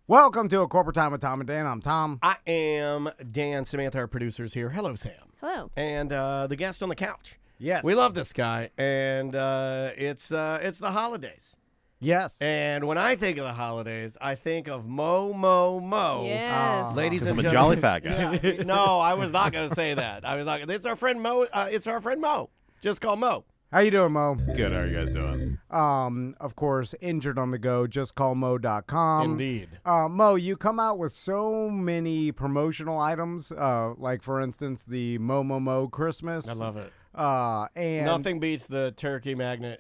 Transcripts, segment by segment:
Welcome to A Corporate Time with Tom and Dan. I'm Tom. I am Dan. Samantha, our producer's here. Hello, Sam. Hello. And the guest on the couch. Yes. We love this guy, and it's the holidays. Yes. And when I think of the holidays, I think of Mo. Yes. Ladies and I'm a gentlemen. jolly fat guy. Yeah. No, I was not going to say that. It's our friend Mo. Just call Mo. How you doing, Mo? Good. How are you guys doing? Of course, injured on the go, justcallmo.com. Indeed. Mo, you come out with so many promotional items, like, for instance, the Mo Christmas. I love it. And Nothing beats the turkey magnet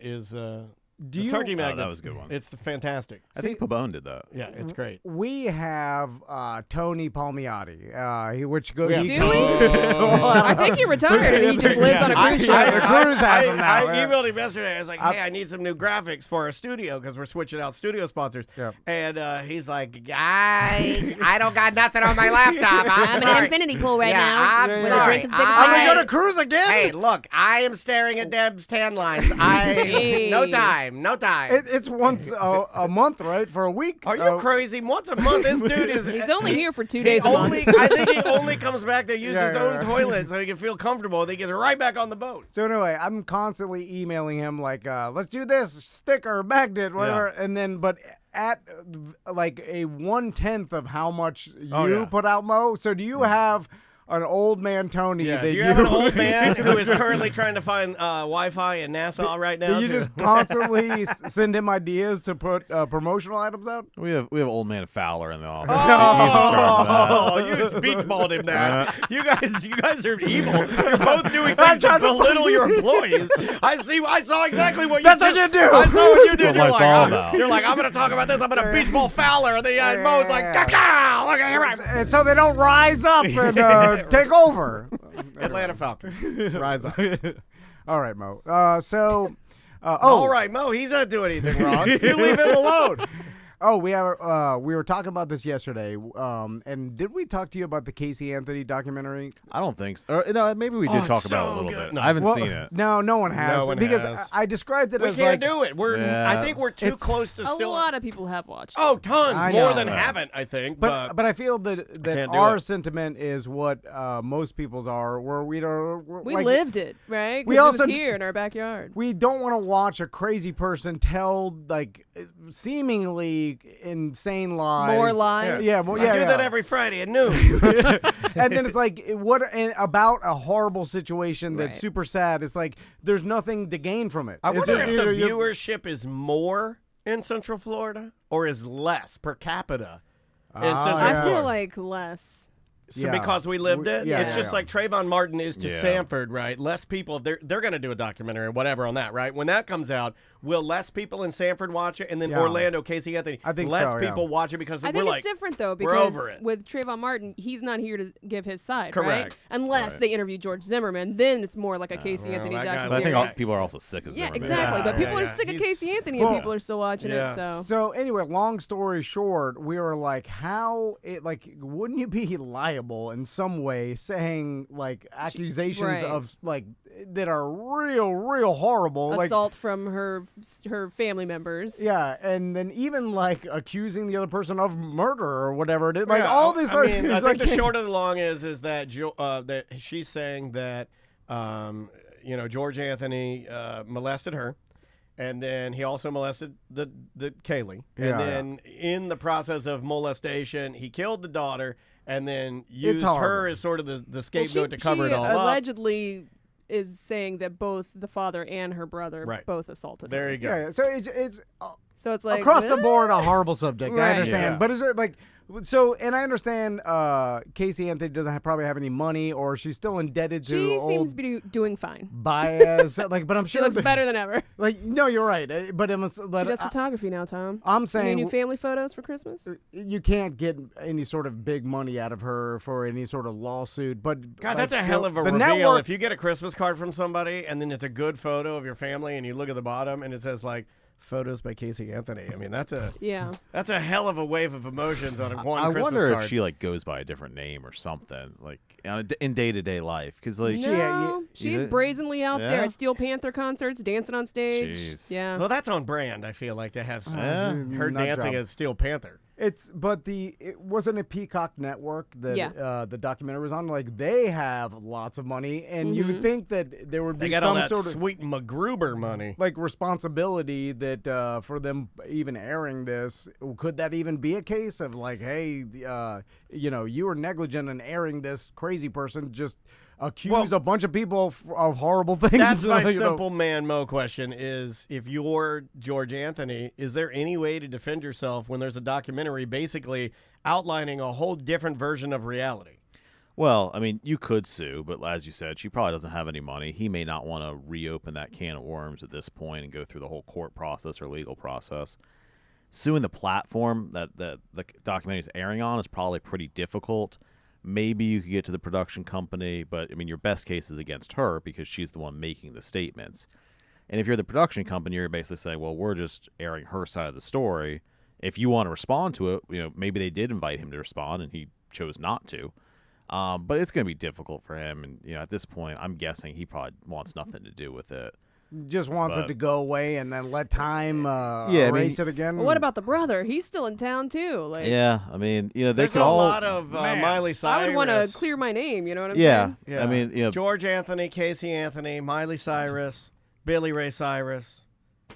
turkey magnet. that was a good one. It's fantastic. I think Pabone did that. Yeah, it's great. we have Tony Palmiotti, which goes. Yeah. Do we? I think he retired and he just lives on a cruise ship. The cruise has him now. I emailed him yesterday. I was like, hey, I need some new graphics for our studio because we're switching out studio sponsors. Yep. And he's like, I don't got nothing on my laptop. I'm in sorry. an infinity pool right Yeah, now. I'm with sorry. a drink as big as Are my we head. going to cruise again? Hey, look, I am staring at Deb's tan lines. No time. It's once a month, right? For a week. Are you crazy? Once a month, this dude is. He's only here for 2 days a month. I think he only comes back to use his own right. toilet so he can feel comfortable. Then he gets right back on the boat. So anyway, I'm constantly emailing him like, let's do this, sticker, magnet, whatever. And then, but at like a 1/10 of how much you put out, Mo. So do you have an old man Tony that you have an old man who is currently trying to find Wi-Fi in Nassau right now. Do you just constantly send him ideas to put promotional items out? We have old man Fowler in the office. He's in charge of that. You just beach balled him there. You guys are evil. You're both doing things to belittle your employees. I saw exactly what you did. That's what you do. I saw what you did. That's what life's all about. You're like, I'm going to talk about this. I'm going to beach ball Fowler. And then Mo's like, caw. Okay, here I And so they don't rise up and take over. Atlanta Falcons. Rise up. All right, Mo. All right, Mo, he's not doing anything wrong. You leave him alone. We were talking about this yesterday, and did we talk to you about the Casey Anthony documentary? I don't think so. No, maybe we did talk about it a little bit. No. I haven't seen it. No one has. No one because has. I described it We as can't like, do it. I think we're too close to A still. lot of people have watched. Oh, tons. I More know. than haven't, I think. But I feel that can't do our it. sentiment is what most people's are, where we don't. We like, lived it, right? we 'Cause also- it was here in our backyard. We don't want to watch a crazy person tell like seemingly insane lies. More lies. Yeah, I do that every Friday at noon. And then it's like about a horrible situation that's Right. super sad. It's like there's nothing to gain from it. I It's wonder just if the either you- viewership is more in Central Florida or is less per capita in Central yeah. I Florida. feel like less. So Yeah. because we lived it, Yeah, it's yeah, just yeah. like Trayvon Martin is to Yeah. Sanford, right? Less people, they're going to do a documentary or whatever on that, right? When that comes out, will less people in Sanford watch it? And then Yeah. Orlando, Casey Anthony, I think less so, yeah. people watch it because I we're think like, it's different though we're because over it. with Trayvon Martin, he's not here to give his side, Correct. right? Unless Right. they interview George Zimmerman, then it's more like a Casey well, Anthony that guy's- But I documentary. think people are also sick of Yeah, Zimmerman. exactly. Yeah, but people yeah, are sick of he's- Casey Anthony, and Well, people are still watching yeah. it. So So anyway, long story short, we were like, wouldn't you be liable in some way saying like accusations Right. of like that are real horrible, like assault from her family members. yeah, and then even like accusing the other person of murder or whatever it is, like Yeah, all this. I mean, I it's think like, the short of the long is that that she's saying that George Anthony molested her, and then he also molested the Kaylee, and Yeah, then in the process of molestation, he killed the daughter, and then used horrible. her as sort of the Well, scapegoat to cover she it all up. allegedly is saying that both the father and her brother Right. both assaulted There her. you go. yeah, so it's So it's like across the board a horrible subject. I Right. understand, Yeah. but is it like so? And I understand Casey Anthony doesn't probably have any money, or she's still indebted to She old seems to be doing fine. Baez. Like, but I'm She sure looks better than ever. Like, no, you're right. But it must. She But does photography now, Tom. I'm Any saying new family photos for Christmas? you can't get any sort of big money out of her for any sort of lawsuit. But God, like, that's a hell of a the reveal. network- If you get a Christmas card from somebody and then it's a good photo of your family and you look at the bottom and it says like photos by Casey Anthony. I mean, that's a hell of a wave of emotions on one I Christmas wonder card. if she like goes by a different name or something, like in day-to-day life, because like No, she's Yeah. brazenly out there Yeah. at Steel Panther concerts, dancing on stage. Jeez. Yeah. Well, that's on brand, I feel like, to have Yeah. her Nut dancing job. as Steel Panther. But it wasn't a Peacock Network that the documentary was on. Like, they have lots of money, and you would think that there would be got all some that sort of sweet MacGruber money, like responsibility that for them even airing this. Could that even be a case of like, hey, you were negligent in airing this crazy person just accuse a bunch of people of horrible things? That's my simple man Mo question is, if you're George Anthony, is there any way to defend yourself when there's a documentary basically outlining a whole different version of reality? Well, I mean, you could sue, but as you said, she probably doesn't have any money. He may not want to reopen that can of worms at this point and go through the whole court process or legal process. Suing the platform that the documentary is airing on is probably pretty difficult. Maybe you could get to the production company, but, I mean, your best case is against her because she's the one making the statements. And if you're the production company, you're basically saying, well, we're just airing her side of the story. If you want to respond to it, maybe they did invite him to respond and he chose not to. But it's going to be difficult for him. And, at this point, I'm guessing he probably wants nothing to do with it. Just wants it to go away and then let time erase it again. Well, what about the brother? He's still in town too. Like, yeah, I mean, they there's could a all. lot of Miley Cyrus. I would want to clear my name. You know what I'm saying? Yeah, I mean, George Anthony, Casey Anthony, Miley Cyrus, Billy Ray Cyrus.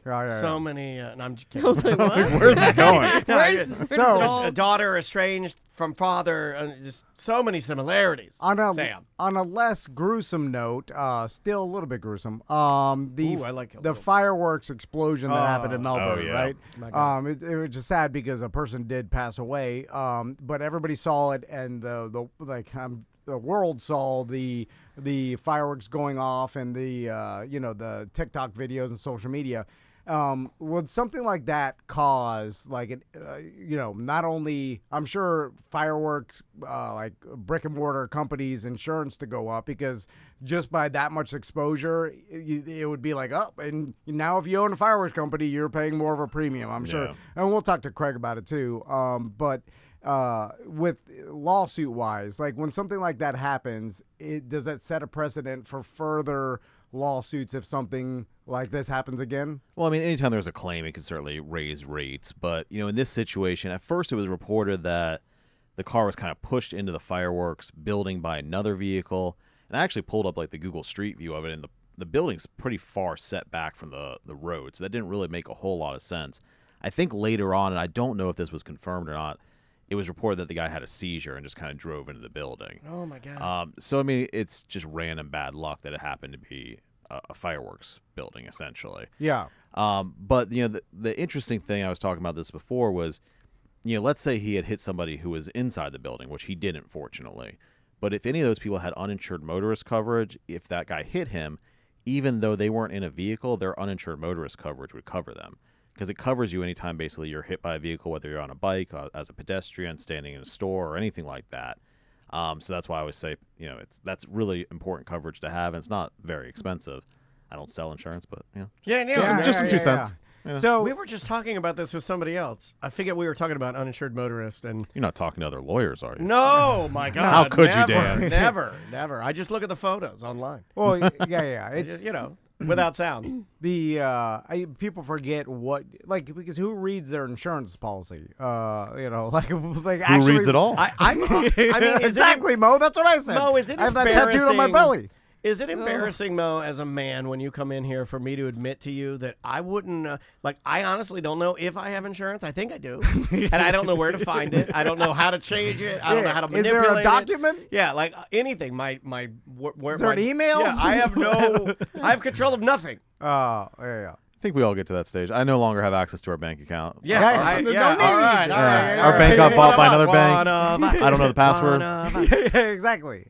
So many. And I'm just kidding. I was like, what? Where's this going? Where's just a daughter estranged from father. Just so many similarities. On Sam. a less gruesome note, still a little bit gruesome. I like it a the little fireworks explosion that happened in Melbourne, yeah. right? My God. It was just sad because a person did pass away. But everybody saw it, and the world saw the fireworks going off, and the TikTok videos and social media. Would something like that cause, like, not only, I'm sure fireworks, like brick and mortar companies' insurance to go up, because just by that much exposure, it would be like, and now if you own a fireworks company, you're paying more of a premium, I'm sure. And we'll talk to Craig about it too. But with lawsuit-wise, like when something like that happens, does that set a precedent for further lawsuits if something like this happens again? Well, I mean, anytime there's a claim, it can certainly raise rates. But, in this situation, at first it was reported that the car was kind of pushed into the fireworks building by another vehicle. And I actually pulled up like the Google Street View of it, and the building's pretty far set back from the road. So that didn't really make a whole lot of sense. I think later on, and I don't know if this was confirmed or not, it was reported that the guy had a seizure and just kind of drove into the building. Oh, my God. So, I mean, it's just random bad luck that it happened to be a fireworks building, essentially. Yeah. But, the interesting thing, I was talking about this before, was, let's say he had hit somebody who was inside the building, which he didn't, fortunately. But if any of those people had uninsured motorist coverage, if that guy hit him, even though they weren't in a vehicle, their uninsured motorist coverage would cover them. Because it covers you anytime basically you're hit by a vehicle, whether you're on a bike, as a pedestrian, standing in a store, or anything like that. So that's why I always say, that's really important coverage to have, and it's not very expensive. I don't sell insurance, but just some 2 cents. Yeah. So we were just talking about this with somebody else. I figured we were talking about uninsured motorists, and you're not talking to other lawyers, are you? No, my God. How could never, you, Dan? Never. I just look at the photos online. Well, yeah. It's without sound. People forget because who reads their insurance policy? Like who actually reads it all? I mean, exactly, Mo. That's what I said. Mo, is it I have that tattooed on my belly. Is it embarrassing, Mo, as a man, when you come in here, for me to admit to you that I wouldn't, I honestly don't know if I have insurance. I think I do. And I don't know where to find it. I don't know how to change it. I don't know how to manipulate it. Is there a document? Yeah, like anything. Is there an email? Yeah, I have control of nothing. Oh, yeah. I think we all get to that stage. I no longer have access to our bank account. Yeah, no need. All right. Our bank got bought by another bank. I don't know the password. Yeah, exactly.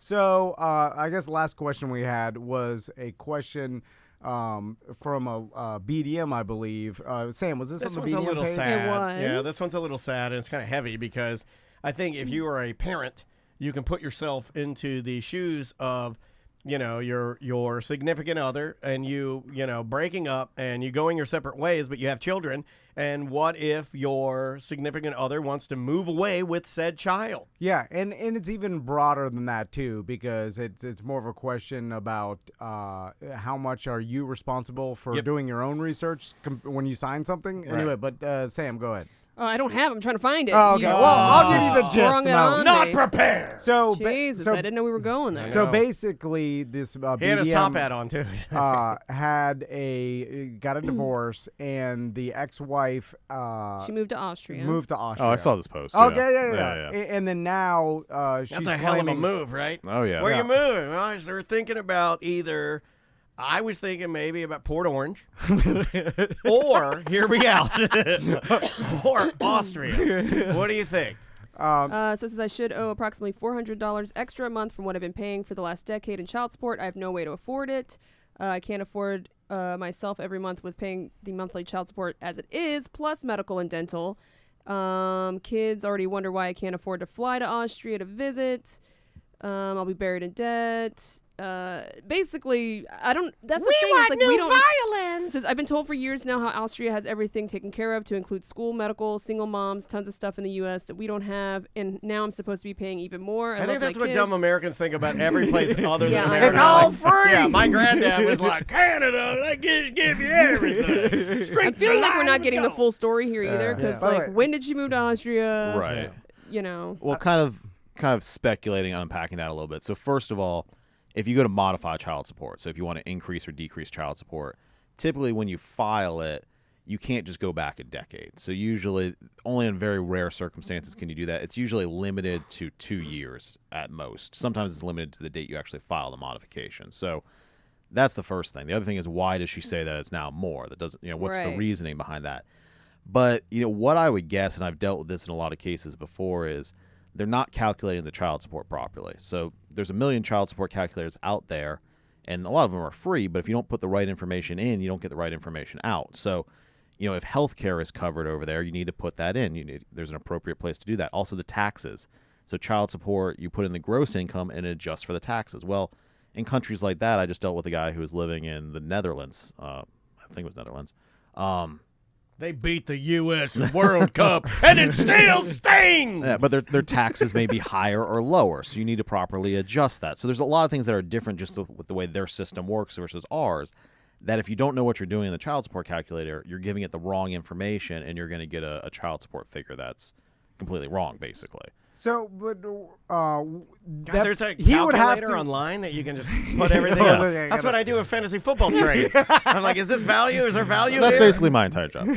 So I guess the last question we had was a question from a BDM, I believe. Sam, was this on the BDM one's a little page? sad. It was. Yeah, this one's a little sad, and it's kind of heavy because I think if you are a parent, you can put yourself into the shoes of your significant other, and you breaking up and you going your separate ways, but you have children. And what if your significant other wants to move away with said child? Yeah, and it's even broader than that too, because it's more of a question about how much are you responsible for doing your own research when you sign something. Anyway, but Sam, go ahead. Oh, I don't have. I'm trying to find it. Oh, okay. You Well, I'll give you the sprung gist. it on Not me. prepared. So, Jesus, I didn't know we were going there. So know. basically, this He had his top BDM hat on too. got a divorce, and the ex-wife She moved to Austria. moved to Austria. Oh, I saw this post. Okay, yeah. And then now she's That's a hell of a claiming. move, right? Oh, yeah. Where Yeah. you moving? Well, they're thinking about either. I was thinking maybe about Port Orange, or hear me out, or Austria. What do you think? So it says I should owe approximately $400 extra a month from what I've been paying for the last decade in child support. I have no way to afford it. I can't afford myself every month with paying the monthly child support as it is, plus medical and dental. Kids already wonder why I can't afford to fly to Austria to visit. I'll be buried in debt. Basically, I don't. That's the thing. It's like we don't. violence. Says I've been told for years now how Austria has everything taken care of, to include school, medical, single moms, tons of stuff in the U.S. that we don't have, and now I'm supposed to be paying even more. I think love that's my what kids. dumb Americans think about every place other Yeah, than I America. know. It's all free! Yeah, my granddad was like, Canada, they give you everything. I'm feeling like we're not getting the full story here either, because Yeah. like, But- when did she move to Austria? Right. You know. Well, kind of speculating on unpacking that a little bit. So first of all, if you go to modify child support, so if you want to increase or decrease child support, typically when you file it, you can't just go back a decade. So usually, only in very rare circumstances can you do that. It's usually limited to 2 years at most. Sometimes it's limited to the date you actually file the modification. So that's the first thing. The other thing is, why does she say that it's now more? That doesn't, what's the Right. reasoning behind that? But what I would guess, and I've dealt with this in a lot of cases before, is they're not calculating the child support properly. So there's a million child support calculators out there, and a lot of them are free, but if you don't put the right information in, you don't get the right information out. So, if healthcare is covered over there, you need to put that in. There's an appropriate place to do that. Also, the taxes. So child support, you put in the gross income and it adjusts for the taxes. Well, in countries like that, I just dealt with a guy who was living in the Netherlands. I think it was Netherlands. They beat the U.S. World Cup, and it still stings. Yeah, but their taxes may be higher or lower, so you need to properly adjust that. So there's a lot of things that are different just with the way their system works versus ours, that if you don't know what you're doing in the child support calculator, you're giving it the wrong information, and you're going to get a child support figure that's completely wrong, basically. So, but There's a he would have calculator to. online that you can just put everything Yeah. on. Yeah, That's what I do with fantasy football trades. I'm like, is this value? Is there value That's here? basically my entire job.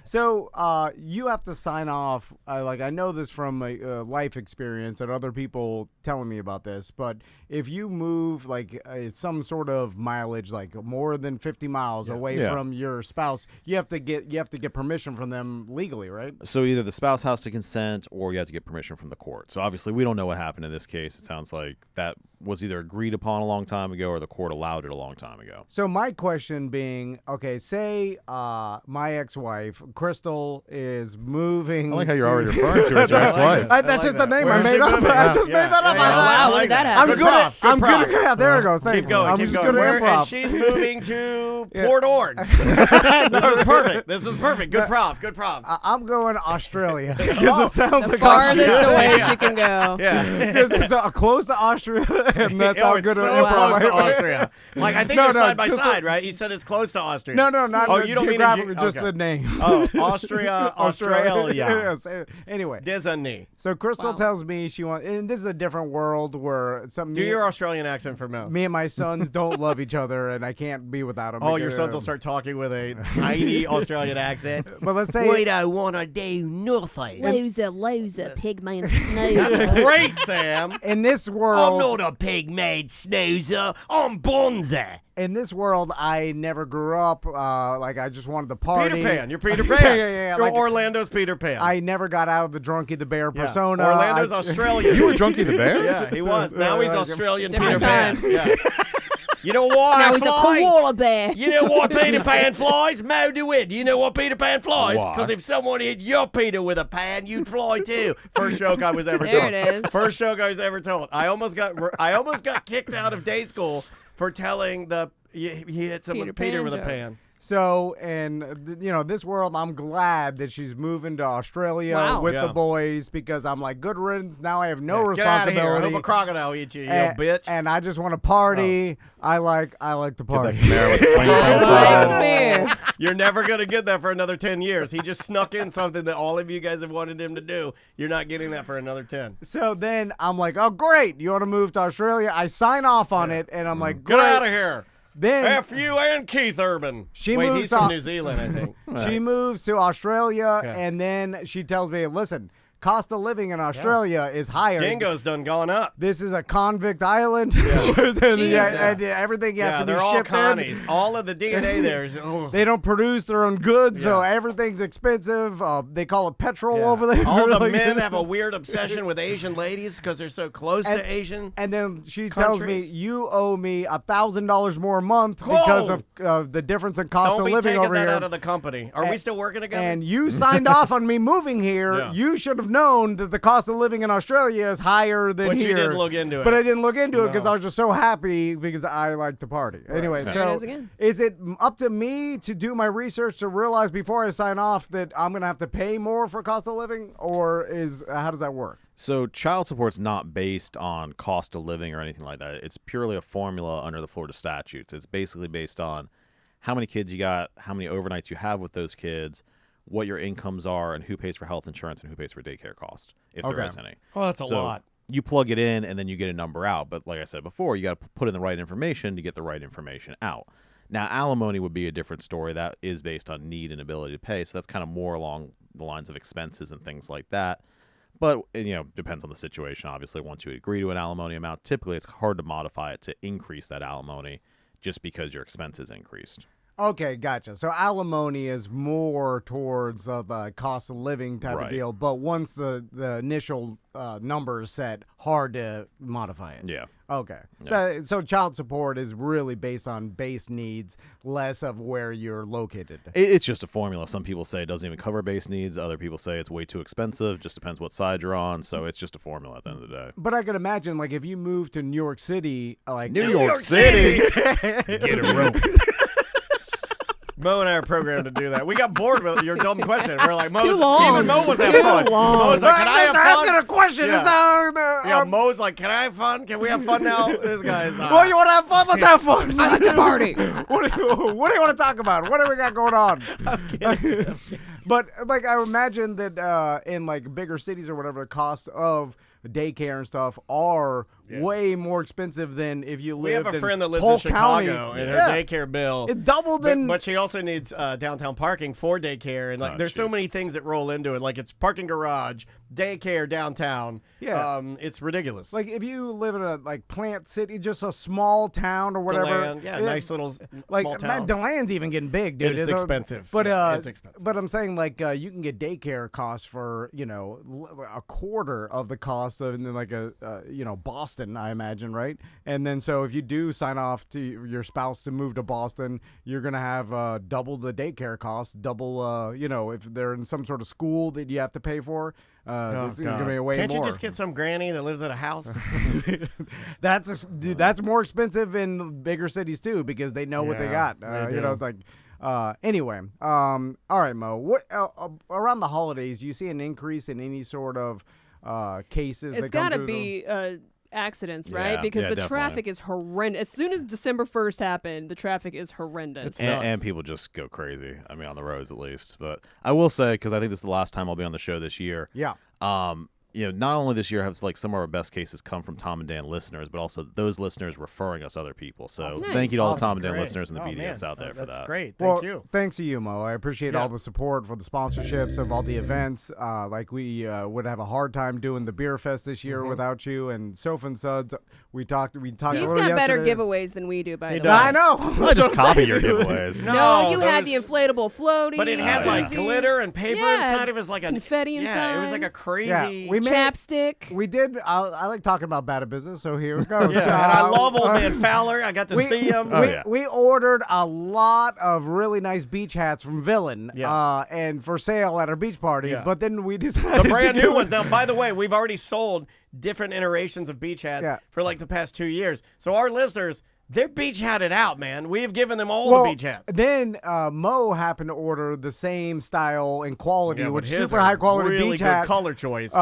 So you have to sign off. I know this from a life experience and other people telling me about this. But if you move some sort of mileage, like more than 50 miles away Yeah. from your spouse, you have to get permission from them legally, right? So either the spouse has to consent or you have to get permission from the court. So obviously we don't know what happened in this case. It sounds like that was either agreed upon a long time ago or the court allowed it a long time ago. So my question being, okay, say my ex-wife Crystal is moving. I like how you're already referring to her as your ex-wife. That's just a name I Where's made she up. moving? I just made that up. Wow, when did that happen? I'm good at. Good I'm good prop. at. Yeah, there it goes. Thanks. Keep going. I'm Keep just going. good at And improv. she's moving to Port Orange. This is perfect. This is perfect. Good prop. Good prop. I'm going Australia because it sounds like Farthest Austria. away she can go. Yeah. Because it's close to Austria, and that's how it's good so at improv. close to Austria. Like, I think No, they're no, side by just side, right? He said it's close to Austria. No, not Oh, you don't mean in geographically, ge- just okay. the name. Oh, Austria, Australia. Yes. Anyway, Disney. so Crystal Wow. tells me she wants, and this is a different world where Do your Australian accent for Mo. me and my sons don't love each other, and I can't be without them. Oh, your sons will start talking with a tiny Australian accent. But let's say don't want to do nothing. Loser, pigman snoozer. That's great, Sam. in this world, a pig-made snoozer. I'm Bonza. in this world, I never grew up. I just wanted to party. Peter Pan. You're Peter Pan. Yeah. You're Orlando's Peter Pan. I never got out of the Drunky the Bear Yeah. persona. Orlando's I- Australian. You were Drunky the Bear? Yeah, he was. Now he's Australian Peter Different Pan. time. Yeah. You know why Now I he's a fly? koala bear. You know why Peter Pan flies? Mo do it. Do you know why Peter Pan flies? Why? Because if someone hit your Peter with a pan, you'd fly too. First joke I was ever There told. it is. First joke I was ever told. I almost got kicked out of day school for telling he hit someone's Peter Peter Pan with a joke. pan. So, this world, I'm glad that she's moving to Australia with the boys because I'm like, good riddance. Now I have no responsibility. Get out of here. I hope a crocodile eats you, you bitch. And I just want to party. I like to party. You're never going to get that for another 10 years. He just snuck in something that all of you guys have wanted him to do. You're not getting that for another 10. So then I'm like, oh, great. You want to move to Australia? I sign off on it, and I'm like, great. Get out of here. Then F you and Keith Urban. He's from New Zealand, I think. She moves to Australia, and then she tells me, listen, cost of living in Australia is higher. Django's done gone up. This is a convict island. And everything has to be shipped in. All of the DNA there is. They don't produce their own goods, so everything's expensive. They call it petrol over there. All the men have a weird obsession with Asian ladies because they're so close to Asian. And then she tells me, you owe me $1,000 more a month because of the difference in cost of living over here. Don't be taking that out of the company. Are we still working together? And you signed off on me moving here. You should have known that the cost of living in Australia is higher than here. But you didn't look into it. But I didn't look into it because I was just so happy because I like to party. Right. Anyway, so is it up to me to do my research to realize before I sign off that I'm going to have to pay more for cost of living, or how does that work? So child support's not based on cost of living or anything like that. It's purely a formula under the Florida statutes. It's basically based on how many kids you got, how many overnights you have with those kids, what your incomes are, and who pays for health insurance and who pays for daycare cost, if there is any. Oh, that's a lot. You plug it in, and then you get a number out. But like I said before, you got to put in the right information to get the right information out. Now, alimony would be a different story. That is based on need and ability to pay, so that's kind of more along the lines of expenses and things like that. But, depends on the situation. Obviously, once you agree to an alimony amount, typically it's hard to modify it to increase that alimony just because your expenses increased. Okay, gotcha. So alimony is more towards the cost of living type of deal, but once the initial number is set, hard to modify it. Yeah. Okay. Yeah. So child support is really based on base needs, less of where you're located. It's just a formula. Some people say it doesn't even cover base needs. Other people say it's way too expensive. Just depends what side you're on. So it's just a formula at the end of the day. But I could imagine, like, if you move to New York City, New York City. Get a rope. Mo and I are programmed to do that. We got bored with your dumb question. We're like, too long. Even Mo was having fun. Mo was like, can I have fun? Asking a question. Yeah. Mo's like, can I have fun? Can we have fun now? This guy's well, you want to have fun? Let's have fun. I like to party. What do you want to talk about? What do we got going on? I'm kidding. But like, I imagine that in like bigger cities or whatever, the cost of daycare and stuff are way more expensive than if you live in We have a friend that lives Polk in Chicago, County. and her daycare bill it doubled. But she also needs downtown parking for daycare, and there's so many things that roll into it. Like it's parking garage, daycare downtown. Yeah, it's ridiculous. Like if you live in a Plant City, just a small town or whatever. DeLand, nice little small town. DeLand's even getting big, dude. It's expensive, but it's expensive. But I'm saying you can get daycare costs for a quarter of the cost of Boston, I imagine, right? And then so if you do sign off to your spouse to move to Boston, you're gonna have double the daycare cost, double if they're in some sort of school that you have to pay for. It's gonna be way more. Can't you just get some granny that lives at a house? That's more expensive in bigger cities too because they know what they got. It's like. Anyway, all right, Mo. What around the holidays? Do you see an increase in any sort of cases? It's got to be accidents, right? Because the traffic is horrendous. As soon as December 1st happened, the traffic is horrendous. And people just go crazy. I mean, on the roads at least. But I will say, because I think this is the last time I'll be on the show this year. Yeah. Not only this year have some of our best cases come from Tom and Dan listeners, but also those listeners referring us other people. So thank you to all the Tom and Dan listeners and the BDMs out there for that. That's great. Thank you. Thanks to you, Mo. I appreciate all the support for the sponsorships of all the events. We would have a hard time doing the Beer Fest this year without you. And Soph and Suds, we talked. He's got better giveaways than we do, by the way. I know. I just copy your giveaways. No, you had the inflatable floaty. But it had glitter and paper inside. It was like confetti inside. Yeah, it was like a crazy chapstick. We did. I like talking about bad business, so here we go. And I love old man Fowler. I got to see him. We ordered a lot of really nice beach hats from Villain, and for sale at our beach party. Yeah. But then we decided the brand new ones. Now, by the way, we've already sold different iterations of beach hats for like the past 2 years. So our listeners, They're beach hatted out, man. We have given them all the beach hats. Then Mo happened to order the same style and quality, which his super high quality really beach good hat color choice.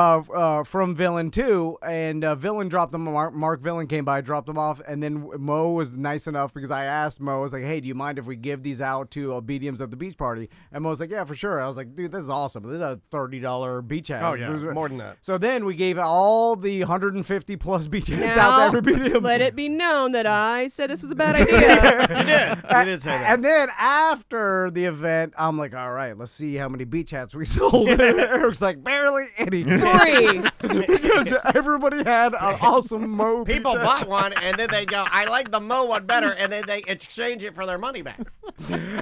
from Villain too. And Villain dropped them. Mark Villain came by, dropped them off, and then Mo was nice enough because I asked Mo, I was like, "Hey, do you mind if we give these out to BDMs at the beach party?" And Mo was like, "Yeah, for sure." I was like, "Dude, this is awesome. This is a $30 beach hat." Oh yeah, more than that. So then we gave all the 150 plus beach hats out to every BDM. Let it be known that I said this was a bad idea. You did say that. And then after the event, I'm like, all right, let's see how many beach hats we sold. Eric's like, barely any. 3. Because everybody had an awesome Mo beach People hat. bought one, and then they go, I like the Mo one better, and then they exchange it for their money back.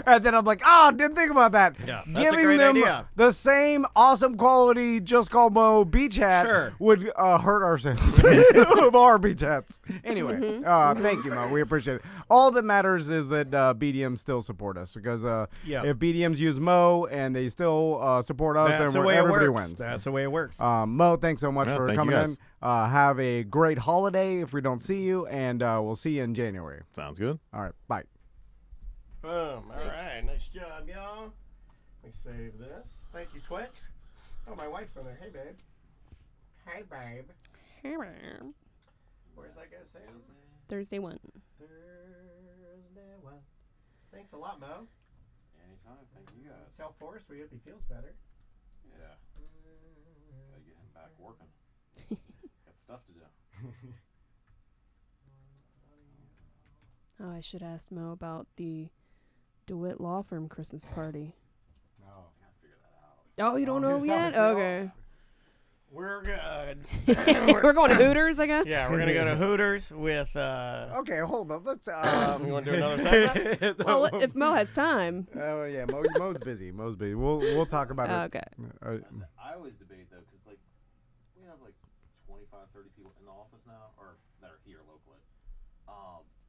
And then I'm like, oh, didn't think about that. Yeah, that's a Giving great them idea. the same awesome quality Just Call Mo beach hat would hurt our sales of our beach hats. Anyway, thank you, Mo. We appreciate it. All that matters is that BDMs still support us because if BDMs use Mo and they still support us, That's then the way everybody it works. wins. That's the way it works. Mo, thanks so much for thank coming you in. guys. Have a great holiday if we don't see you, and we'll see you in January. Sounds good. All right, bye. Boom. All right. Nice job, y'all. Let me save this. Thank you, Twitch. Oh, my wife's in there. Hey, babe. Hey, babe. Where's that guy, Sam? Thursday 1. Thursday 1. Thanks a lot, Mo. Anytime. Thank you guys. Tell Forrest we hope he feels better. Yeah. Gotta get him back working. Got stuff to do. Oh, I should ask Mo about the DeWitt Law Firm Christmas party. No, gotta figure that out. Oh, you don't know yet? Okay. We're good. We're going to Hooters, I guess? Yeah, we're going to go to Hooters with... Okay, hold up. Let's. You want to do another segment? Well, if Mo has time. Oh yeah, Mo's busy. Mo's busy. We'll talk about it. Okay. I always debate though, because like we have like 25, 30 people in the office now, or that are here locally.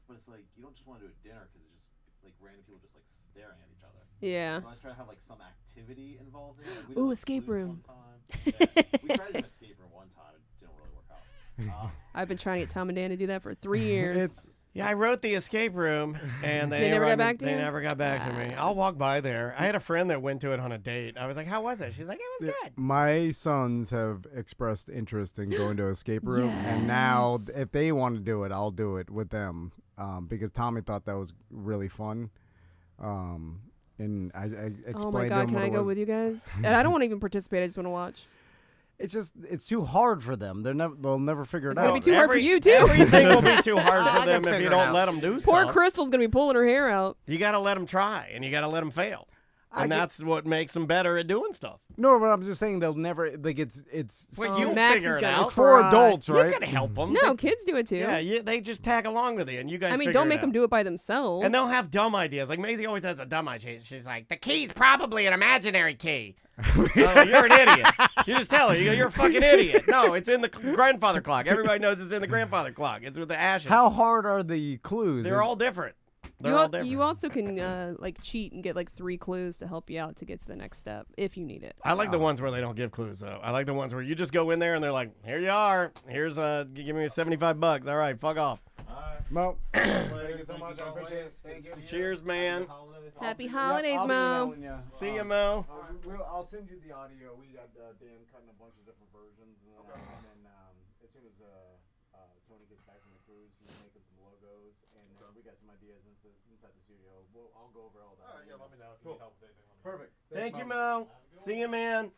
But it's like you don't just want to do a dinner because it's just like random people just like staring at each other. Yeah. So I was trying to have like some activity involved in it. Like, we Ooh, did, like, escape Clues room. one time. Yeah, we tried to do an escape room one time. It didn't really work out. I've been trying to get Tom and Dan to do that for 3 years. Yeah, I wrote the escape room, and They never got back to you? They never got back to me. I'll walk by there. I had a friend that went to it on a date. I was like, how was it? She's like, it was good. My sons have expressed interest in going to escape room, and now if they want to do it, I'll do it with them because Tommy thought that was really fun. And I explained Oh my to God, him can what I it go was. with you guys? And I don't want to even participate. I just want to watch. It's too hard for them. They'll never figure it It's out. going to be too hard for you, too. Everything will be too hard I for them can if you figure it don't out. let them do Poor stuff. Crystal's going to be pulling her hair out. You got to let them try, and you got to let them fail. And that's what makes them better at doing stuff. No, but I'm just saying they'll never like it's. Well, Oh, you'll Max figure is it gonna out. It's for cry. adults, You right? got to help them. No, kids do it too. Yeah, they just tag along with you, and you guys I mean, figure don't it make out. them do it by themselves. And they'll have dumb ideas. Like Maisie always has a dumb idea. She's like, the key's probably an imaginary key. Oh, you're an idiot. You just tell her, you're a fucking idiot. No, it's in the grandfather clock. Everybody knows it's in the grandfather clock. It's with the ashes. How hard are the clues? They're all different. They're all different. You also can like cheat and get like 3 clues to help you out to get to the next step if you need it. I like the ones where they don't give clues, though. I like the ones where you just go in there and they're like, here you are. Here's give me $75. All right, fuck off. Mo, thank you so much. I appreciate it. Thank you. Cheers, man. Happy holidays, I'll be Mo. emailing ya. See you, Mo. I'll send you the audio. We got Dan cutting a bunch of different versions, and then as soon as Tony gets back from the cruise, he's making some logos, and we got some ideas inside the studio. I'll go over all that. All right, yeah, let me know if you need help with anything. Perfect. Thank you, Mo. See you, man.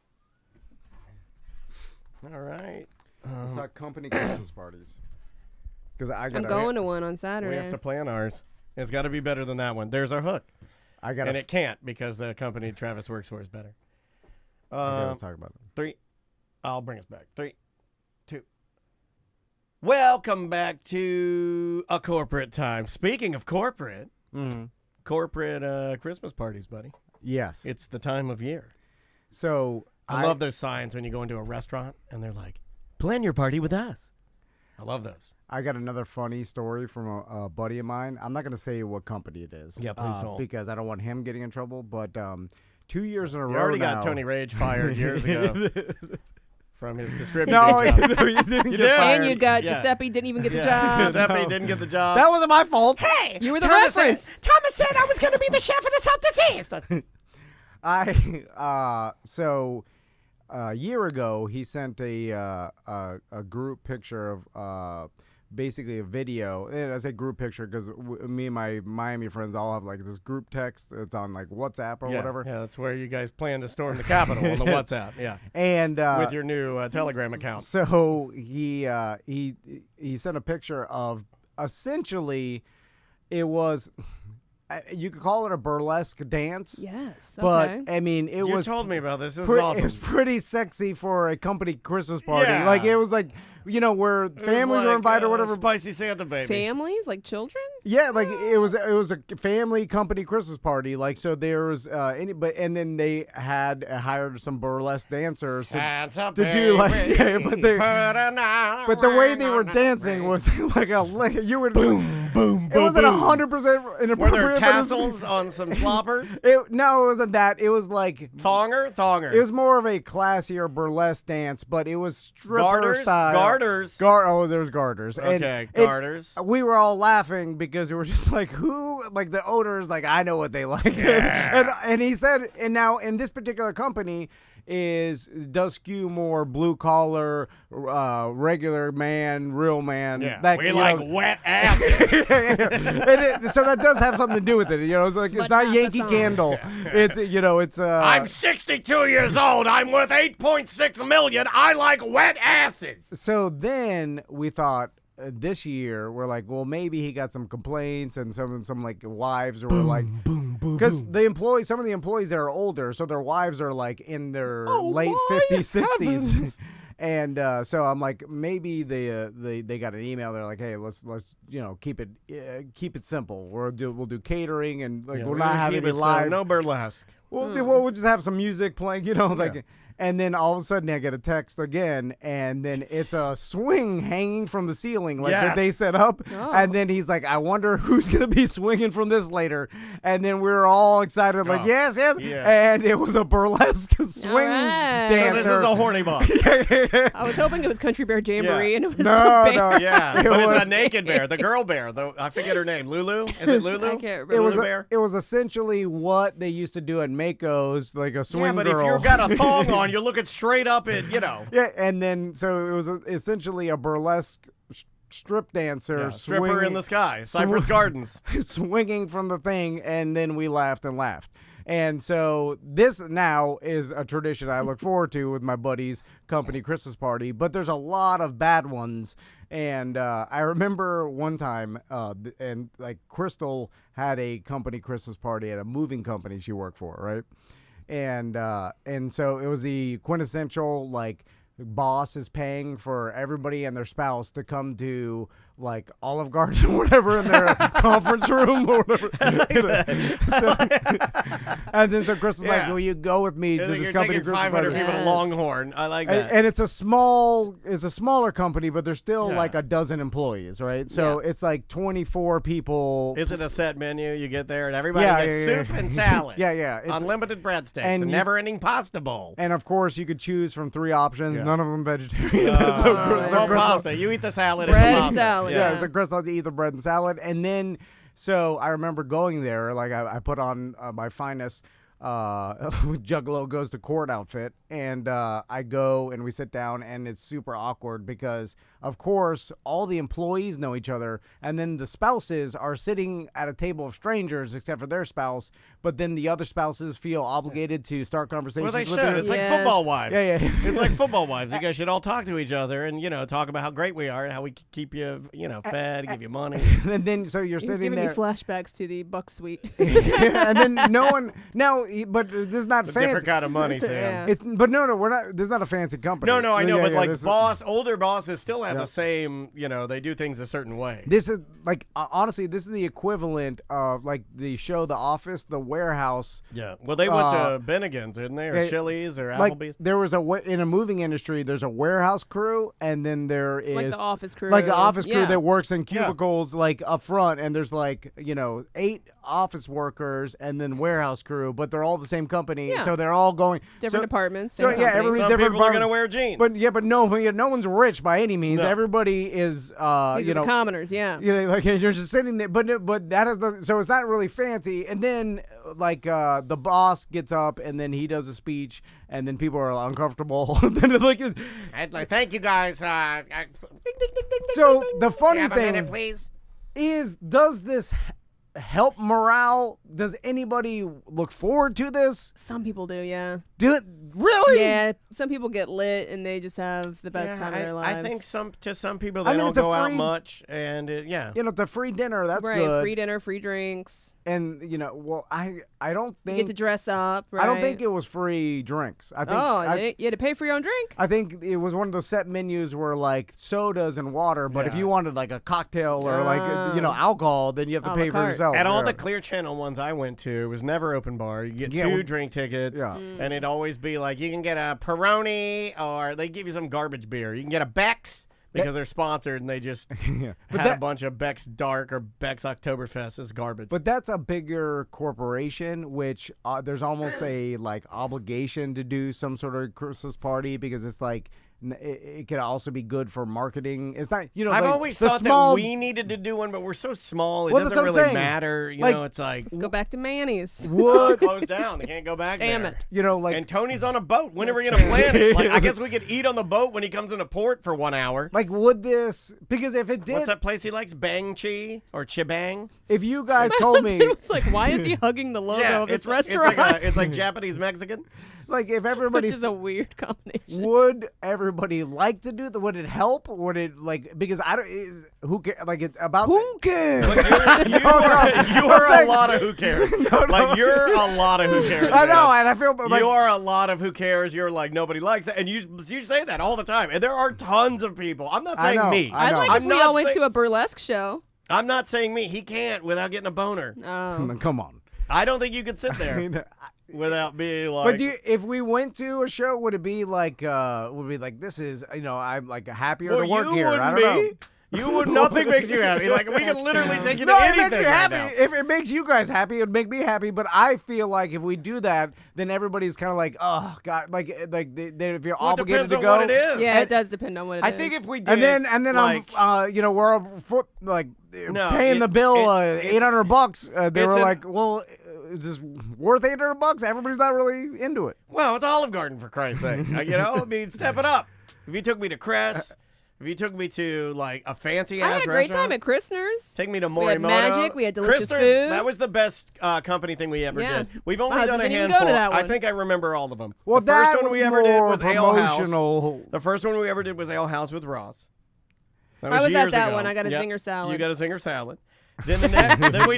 All right. Let's talk company Christmas parties. Because I'm going to one on Saturday. We have to plan ours. It's got to be better than that one. There's our hook. And it can't because the company Travis works for is better. let's talk about it. 3. I'll bring us back. 3, 2. Welcome back to a corporate time. Speaking of corporate, corporate Christmas parties, buddy. Yes. It's the time of year. So I love those signs when you go into a restaurant and they're like, plan your party with us. I love those. I got another funny story from a buddy of mine. I'm not going to say what company it is. Yeah, please don't. Because I don't want him getting in trouble. But 2 years in a row You already now, got Tony Rage fired years ago. from his distributing No, job. no, you didn't You get did? fired. And you got Yeah. Giuseppe didn't even get the Yeah. job. Giuseppe didn't get the job. That wasn't my fault. Hey, You were the Thomas reference. Thomas said I was going to be the chef of the Southeast. So a year ago he sent a group picture of basically a video. And I say group picture because me and my Miami friends all have like this group text. It's on like WhatsApp or whatever. Yeah, that's where you guys plan to storm the Capitol on the WhatsApp. Yeah, And with your new Telegram account. so he sent a picture of essentially it was. You could call it a burlesque dance. Yes. But Okay. I mean, it You was told me about this. This is It awesome. was pretty sexy for a company Christmas party. Yeah. Like it was like, you know, where It was families like, were invited or whatever. Spicy Santa baby. Families, like children? Yeah, like it was a family company Christmas party. Like so there was and then they had hired some burlesque dancers Santa to do like baby, yeah, but they put another but the way ring they on were the dancing ring. was like you would boom, boom, it wasn't boom. 100% inappropriate. Were there but tassels on some sloppers? No, it wasn't that. It was like Thonger. it was more of a classier burlesque dance, but it was stripper Garters? style. Garters. There's garters. Okay, And garters. we were all laughing because we were just like, who? Like the owners, like I know what they like. Yeah. and he said, and now in this particular company does skew more blue collar, regular man, real man. Yeah, That, we you like know, wet asses. so that does have something to do with it. You know, it's like it's But not not the Yankee song. Candle. It's it's. I'm 62 years old. I'm worth 8.6 million. I like wet asses. So then we thought this year we're like, well, maybe he got some complaints and some like wives were like, because some of the employees that are older, so their wives are like in their late 50s, 60s. And so I'm like, maybe they got an email. They're like, hey, let's keep it simple. We'll do catering and like Yeah, we're we're not gonna having keep any it live. no burlesque. We'll just have some music playing, like. Yeah. And then all of a sudden I get a text again, and then it's a swing hanging from the ceiling like that Yes. they set up. Oh. And then he's like, I wonder who's going to be swinging from this later. And then we were all excited like, Oh, yes. yeah. And it was a burlesque swing right. So dancer. this is a horny box. I was hoping it was Country Bear Jamboree Yeah. and it was No, the no. bear. Yeah, It but was- it's a naked bear. The girl bear, though. I forget her name. Lulu? Is it Lulu? I can't remember. It was bear? it was essentially what they used to do at Mako's, like a swing Yeah, but girl. if you've got a thong on, you're looking straight up at, Yeah, and then so it was essentially a burlesque strip dancer stripper swinging, in the sky. Cypress Gardens. swinging from the thing, and then we laughed and laughed. And so this now is a tradition I look forward to with my buddies' company Christmas party, but there's a lot of bad ones. And I remember one time, and like Crystal had a company Christmas party at a moving company she worked for, right? And so it was the quintessential like boss is paying for everybody and their spouse to come to like Olive Garden or whatever in their conference room or whatever. And then so Chris was like, Yeah. will you go with me to You're this company taking group 500 party? people to Yes. Longhorn. I like that. And it's a smaller company, but there's still Yeah. like a dozen employees, right? So Yeah. it's like 24 people. Is it a set menu? You get there and everybody Yeah, gets yeah, yeah. soup and salad. Yeah. It's, Unlimited breadsticks. and And you- never-ending pasta bowl. and of course, you could choose from 3 options, Yeah. none of them vegetarian. Oh, so Crystal- pasta. You eat the salad Bread and the and pasta. salad, Yeah, Yeah. so Chris likes to eat the bread and salad. And then, so I remember going there, like I put on my finest Juggalo goes to court outfit, and I go and we sit down, and it's super awkward because, of course, all the employees know each other, and then the spouses are sitting at a table of strangers except for their spouse, but then the other spouses feel obligated to start conversations Well, they with should. their- It's like Yes. football wives. Yeah. It's like football wives. You guys should all talk to each other and, talk about how great we are and how we keep you, fed, give you money. and then so you're You're sitting giving there. me flashbacks to the Buck Suite. And then no one, but this is not It's a fancy. different kind of money, Sam. Yeah. But no, we're not. This is not a fancy company. No, I know, Yeah, but yeah, like this is- older bosses still have Yeah. the same, they do things a certain way. This is like honestly, this is the equivalent of like the show The Office, the warehouse. Yeah. Well, they went to Bennigan's, didn't they? Or yeah, Chili's or Like Applebee's? there was in a moving industry, there's a warehouse crew, and then there is Like the office crew. like the office crew Yeah. that works in cubicles like up front, and there's like 8 office workers and then warehouse crew, but they're they're all the same company, Yeah. so they're all going Different departments. So same yeah, company. everybody's Some different. people are going to departments. wear jeans. But no one's rich by any means. No. Everybody is, These are you know, the commoners, yeah. you know, like you're just sitting there. But that is so it's not really fancy. And then like the boss gets up and then he does a speech, and then people are uncomfortable. Then like, I'd like, thank you guys. so the funny have a thing minute, please? is, does this help morale? Does anybody look forward to this? Some people do, yeah. Do it really? Yeah, some people get lit and they just have the best time of their lives. I think some people I they mean, don't it's a go out free- much, and yeah. You know, it's a free dinner. That's right, good. free dinner, free drinks. And you know, well, I don't You think get to dress up, right? I don't think it was free drinks. I think Oh, you had to pay for your own drink? I think it was one of those set menus where like sodas and water, but if Yeah. you wanted like a cocktail or like alcohol, then you have to A pay la for carte. yourself. At all Yeah. the Clear Channel ones I went to, it was never open bar. You get Yeah, two well- drink tickets, Yeah. and it'd always be like you can get a Peroni, or they give you some garbage beer. You can get a Beck's because they're sponsored, and they just yeah. But had a that, bunch of Beck's Dark or Beck's Oktoberfest. It's garbage. but that's a bigger corporation, which there's almost a like obligation to do some sort of Christmas party because it's like it could also be good for marketing. It's not, you know. I've like, always the thought small, that we needed to do one, but we're so small, it Well, that's doesn't what I'm really saying. matter. You Like- know, it's like Let's go back to Manny's. would closed down. They can't go back Damn there. it. you know like And Tony's on a boat. When are we That's going to plan it? Like, I guess we could eat on the boat when he comes into port for 1 hour. like would this, because if it did, What's that place he likes? Bang Chi or Chibang? if you guys My told me husband was like, why is he hugging the logo of this restaurant? It's like Japanese Mexican. like if Which everybody is a weird combination. would everybody like to do that? Would it help? Would it like, because I don't, who care, like it about Who cares? But you No, are I'm a saying- lot of who cares. Like you're a lot of who cares. I know, man. and I feel like You are a lot of who cares. You're like nobody likes it, and you say that all the time. And there are tons of people. I'm not I saying know, me. I I'd know. like I'm if we not all went say- to a burlesque show. I'm not saying me. He can't without getting a boner. Oh. come on. I don't think you could sit I there mean, without being like. but if we went to a show, would it be like this is, you know, I'm like happier well, to work you here? I wouldn't don't know. be. You would. Nothing makes you happy. Like we can literally take you to No, it anything makes me right happy. now. If it makes you guys happy, it'd make me happy. But I feel like if we do that, then everybody's kind of like, oh god, like if you're Well, it obligated depends to on go. what it is. Yeah, And- it does depend on what it is. I think if we did, And then like, I'm, you know, we're like No, paying the bill it's- $800. They it's were an- like, well, is this worth $800? Everybody's not really into it. well, it's Olive Garden for Christ's sake. You know, I mean, step it up. If you took me to Crest, if you took me to like a fancy I ass had a restaurant, great time at Christner's. take me to We had Morimoto. magic, we had delicious Christner's, food. That was the best company thing we ever Yeah. did. We've My only done husband a didn't even handful. go to that I one. think I remember all of them. Well, the that first one was we ever did more was Ale House. promotional. The first one we ever did was Ale House with Ross. That I was at years that ago. one. I got a Yep. zinger salad. You got a zinger salad. Then the next, then we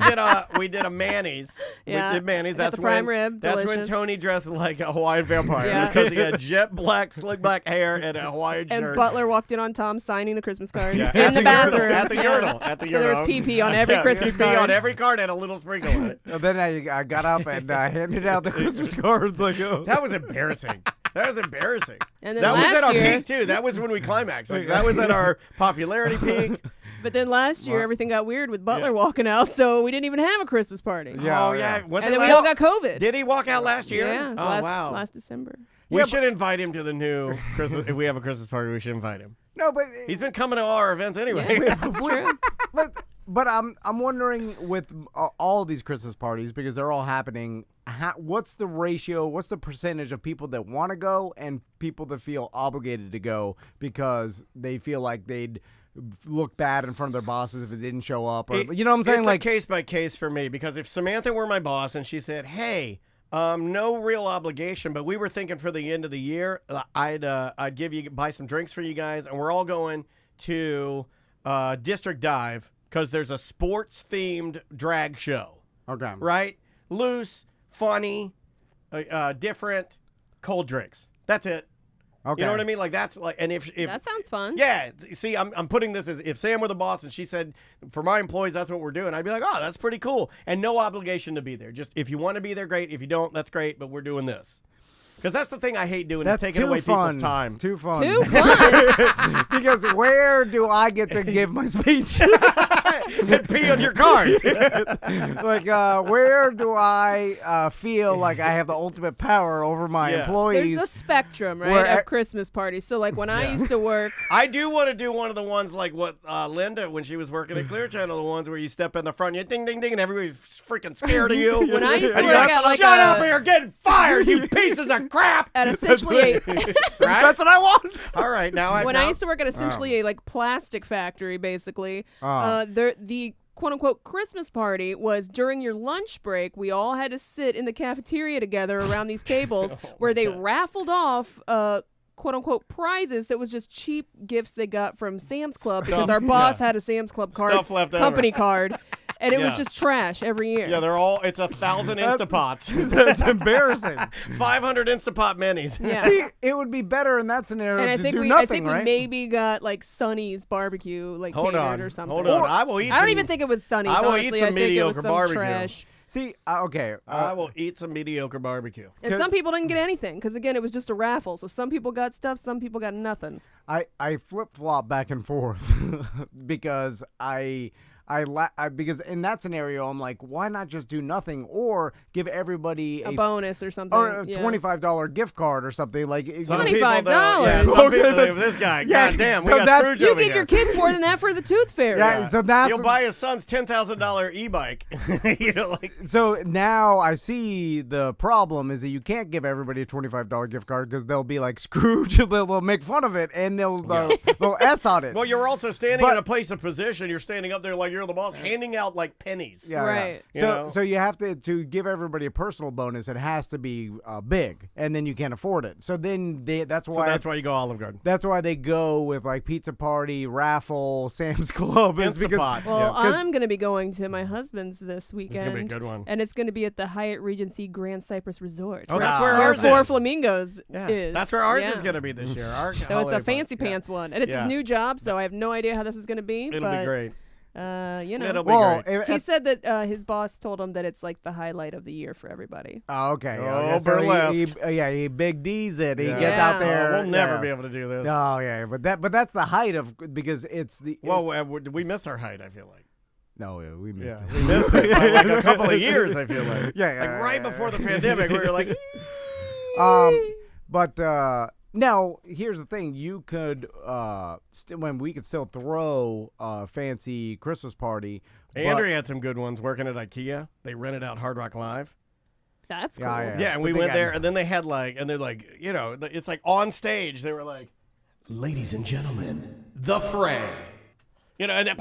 did a Manny's. Yeah, We did Manny's. I got That's the prime when rib, that's when delicious. Tony dressed like a Hawaiian vampire Yeah. because he had jet black, slick black hair and a Hawaiian And shirt. Butler walked in on Tom signing the Christmas cards Yeah, in the bathroom. At the urinal. At the So there was urinal. pee on every Christmas pee card. on every card had a little sprinkle in it. And then I got up and handed out the Christmas cards. Like, oh. That was embarrassing. That was embarrassing. And then That was last at our year, peak too. That was when we climaxed. Like, that was at our popularity peak. but then last year everything got weird with Butler Yeah. walking out, so we didn't even have a Christmas party. Yeah, Oh yeah. Was And it then we last- all got COVID. Did he walk out last year? Yeah, it Oh was wow. last December. We Yeah, should invite him to the new Christmas. If we have a Christmas party, we should invite him. No, but He's been coming to all our events anyway. Yeah, that's true. but I'm wondering with all these Christmas parties, because they're all happening, what's the ratio, what's the percentage of people that want to go and people that feel obligated to go because they feel like they'd look bad in front of their bosses if it didn't show up, or you know what I'm saying? It's Like, a case by case for me, because if Samantha were my boss and she said, "Hey, no real obligation, but we were thinking for the end of the year, I'd buy some drinks for you guys, and we're all going to District Dive because there's a sports themed drag show, okay, right? Loose, funny, different, cold drinks. That's it. okay, You know what I mean? Like that's like, and if That sounds fun. yeah, see, I'm putting this as if Sam were the boss and she said, for my employees, that's what we're doing. I'd be like, oh, that's pretty cool. And no obligation to be there. Just if you want to be there, great. If you don't, that's great, but we're doing this. Because that's the thing I hate doing That's is taking too away fun. people's time. Too fun. Too fun. Because where do I get to give my speech? and pee on your card. Like, where do I feel like I have the ultimate power over my employees? There's a spectrum, right, of Christmas parties. So, like, when I used to work... I do want to do one of the ones like what Linda, when she was working at Clear Channel, the ones where you step in the front, you ding, ding, ding, and everybody's freaking scared of you. When I used to and work you're like, at, like, shut up, you're getting fired, you pieces of crap. At essentially Right? That's what I want. All right, now I used to work at essentially a like plastic factory, basically, the quote-unquote Christmas party was during your lunch break. We all had to sit in the cafeteria together around these tables where they raffled off quote-unquote prizes that was just cheap gifts they got from Sam's Club because our boss had a Sam's Club card, Stuff left company over. card, and it was just trash every year. Yeah, it's 1,000 Instapots. That's embarrassing. 500 Instapot minis. Yeah. See, it would be better in that scenario And I to think do we nothing, right? maybe got like Sonny's barbecue like catered or something. Hold on. I will eat I don't even think it was Sonny's. I will honestly. eat some I think it was mediocre some barbecue. trash. See, okay. I will eat some mediocre barbecue. And some people didn't get anything because, again, it was just a raffle. So some people got stuff, some people got nothing. I flip-flop back and forth because because in that scenario, I'm like, why not just do nothing or give everybody A bonus or something. or a yeah. $25 gift card or something like Some $25. people, though, yeah, some people, this guy, Yeah, goddamn, so we got that- Scrooge You over give here. your kids more than that for the tooth fairy. Yeah, so that's You'll buy his son's $10,000 e-bike. You know, like, so now I see the problem is that you can't give everybody a $25 gift card because they'll be like Scrooge. They'll make fun of it and they'll S on it. well, you're also standing But- in a place of position. You're standing up there like you're the boss, handing out like pennies. Yeah, Right. yeah. You So know? so you have to give everybody a personal bonus. It has to be big, and then you can't afford it. So then that's So why that's why you go Olive Garden. that's why they go with like pizza party, raffle, Sam's Club, is because Instapot. Well, Yeah. I'm going to be going to my husband's this weekend. gonna be a good one. And it's going to be at the Hyatt Regency Grand Cypress Resort. Oh, that's where where ours Four is. Flamingos Yeah. is. That's where ours Yeah. is going to be this year. Our So it's holiday a fancy party. pants one. And it's Yeah. his new job, so I have no idea how this is going to be. It'll but, be great. You know. It'll be well, great. He said that his boss told him that it's like the highlight of the year for everybody. oh, okay. Oh, yeah, so burlesque. he big D's it. He Yeah. gets Yeah. out there. We'll never yeah. be able to do this. Oh yeah, but that's the height of because it's the Well, we missed our height, I feel like. no we missed Yeah, it. we missed it by like a couple of years, I feel like. Yeah, Like right before the pandemic, we were like, But now here's the thing: you could when we could still throw a fancy Christmas party. Andrew had some good ones working at IKEA. They rented out Hard Rock Live. That's cool. Yeah, Yeah, and But we they went got- there, and then they had like, and they're like, you know, it's like on stage, they were like, ladies and gentlemen, the fray. You know, and then,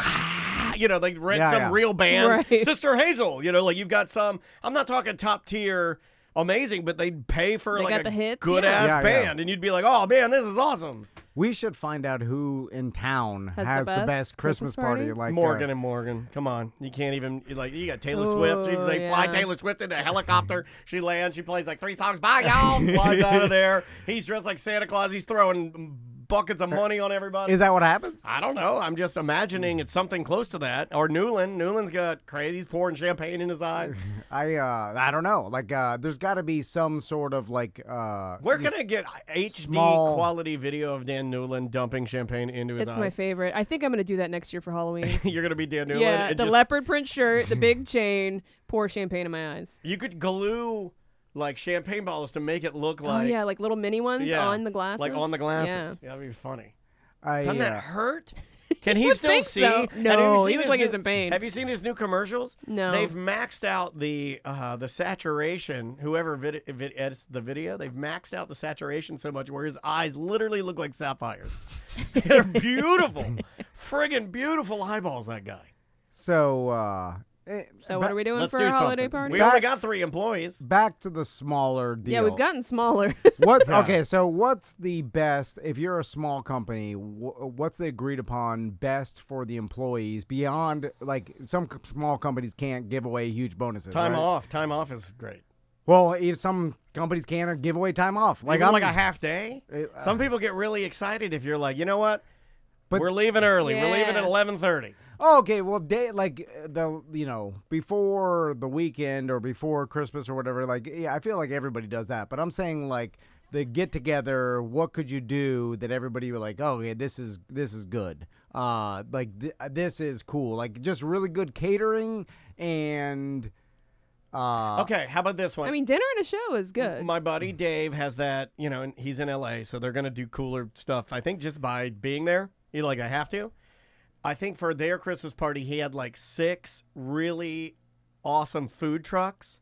you know, like rent Yeah, some yeah. real band. Right. Sister Hazel, you know, like you've got some, I'm not talking top tier amazing, but they'd pay for They like got a the hits, good yeah. ass Yeah, yeah. band, and you'd be like, oh man, this is awesome. We should find out who in town has the best Christmas party. Like Morgan and Morgan, come on, you can't even you got Taylor Oh, Swift. They fly yeah. Taylor Swift in a helicopter. She lands. She plays like 3 songs. Bye y'all. Flies out of there. He's dressed like Santa Claus. He's throwing buckets of money on everybody. Is that what happens? I don't know. I'm just imagining it's something close to that. Or Newland. Newland's got crazy. He's pouring champagne in his eyes. I don't know. Like there's got to be some sort of like Where can I get HD small- quality video of Dan Newland dumping champagne into his It's eyes? my favorite. I think I'm going to do that next year for Halloween. You're gonna be Dan Newland. Yeah, and the just- leopard print shirt, the big chain, pour champagne in my eyes. You could glue like champagne bottles to make it look like Oh yeah, like little mini ones yeah, on the glasses. like on the glasses. Yeah. Yeah, that'd be funny. I, Doesn't that hurt? Can he would still think see? so. Have you No, seen he looks his like new- he's in pain. Have you seen his new commercials? No. They've maxed out the saturation. Whoever edits the video, they've maxed out the saturation so much where his eyes literally look like sapphires. They're beautiful, friggin' beautiful eyeballs. That guy. so So what are we doing Let's for do our holiday something. party? We only got 3 employees. back to the smaller deal. Yeah, we've gotten smaller. What? Yeah. Okay, so what's the best if you're a small company? What's the agreed upon best for the employees beyond like some small companies can't give away huge bonuses? Time right? off. Time off is great. Well, if some companies can't give away time off, like Even I'm like a half day. Some people get really excited if you're like, you know what? But- We're leaving early. We're leaving at Yeah. 11:30. Oh, okay, well, before the weekend or before Christmas or whatever, like, yeah, I feel like everybody does that. But I'm saying like the get together. What could you do that everybody were like, oh, yeah, this is good. this is cool. Like just really good catering and. Okay, how about this one? I mean, dinner and a show is good. My buddy Dave has that, and he's in LA, so they're going to do cooler stuff. I think just by being there, I have to. I think for their Christmas party, he had like 6 really awesome food trucks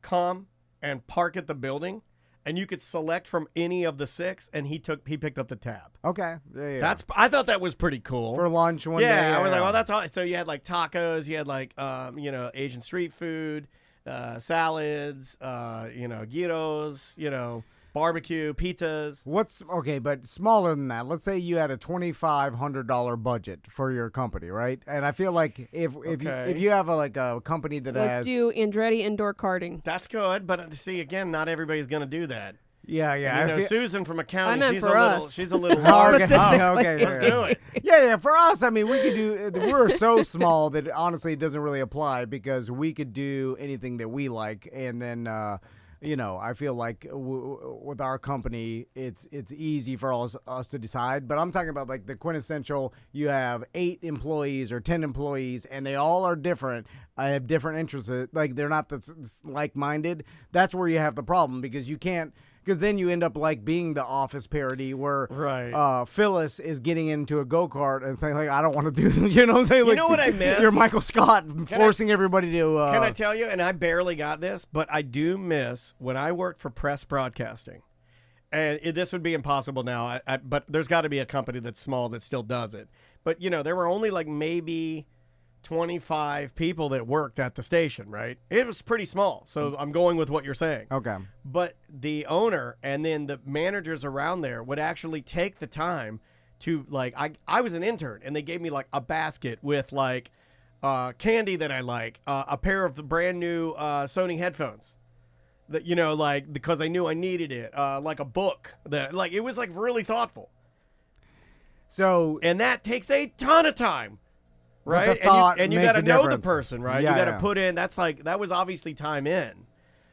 come and park at the building, and you could select from any of the 6, and he picked up the tab. Okay. Yeah. I thought that was pretty cool. For lunch one day. Yeah, I was like, well, that's all. So you had like tacos, you had like, Asian street food, salads, gyros, barbecue, pizzas. But smaller than that. Let's say you had a $2,500 budget for your company, right? And I feel like if you have a company that Let's do Andretti indoor karting. That's good, but see, again, not everybody's going to do that. Yeah. Susan from accounting, she's a little Okay. hard. Okay. Let's do it. Yeah. For us, I mean, we could do. We're so small that honestly, it doesn't really apply because we could do anything that we like, and then. I feel like with our company, it's easy for us to decide. But I'm talking about like the quintessential. You have 8 employees or 10 employees, and they all are different. I have different interests. Like they're not like-minded. That's where you have the problem because you can't. Because then you end up like being the Office parody where Phyllis is getting into a go-kart and saying like, I don't want to do this. You know what I'm saying? You know what I miss? You're Michael Scott forcing everybody to... Can I tell you? And I barely got this, but I do miss when I worked for press broadcasting. And this would be impossible now, but there's got to be a company that's small that still does it. But, there were only like maybe 25 people that worked at the station, right? It was pretty small, so I'm going with what you're saying. Okay. But the owner and then the managers around there would actually take the time to, like, I was an intern, and they gave me, like, a basket with, like, candy that I like, a pair of the brand new Sony headphones. That, because they knew I needed it, like a book. It was, like, really thoughtful. So... And that takes a ton of time. Right, and you got to know the person, right? Yeah, you got to put in. That was obviously time in.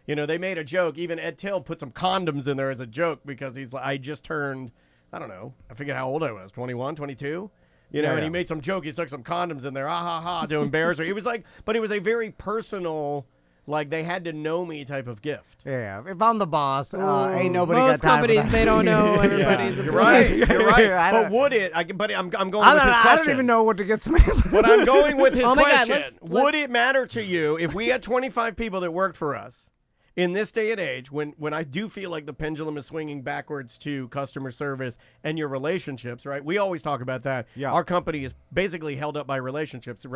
They made a joke. Even Ed Till put some condoms in there as a joke because he's like, I just turned, I don't know, I forget how old I was, 21, 22. And he made some joke. He stuck some condoms in there, to embarrass her. It was like, but it was a very personal. Like, they had to know me type of gift. Yeah. If I'm the boss, ain't nobody Most got time companies, for that. they don't know everybody's You're employees. right. But would it? I'm going with his question. I don't even know what to get Samantha. But I'm going with his Oh my God, question. Would it matter to you if we had 25 people that worked for us in this day and age when I do feel like the pendulum is swinging backwards to customer service and your relationships, right? We always talk about that. Yeah. Our company is basically held up by relationships with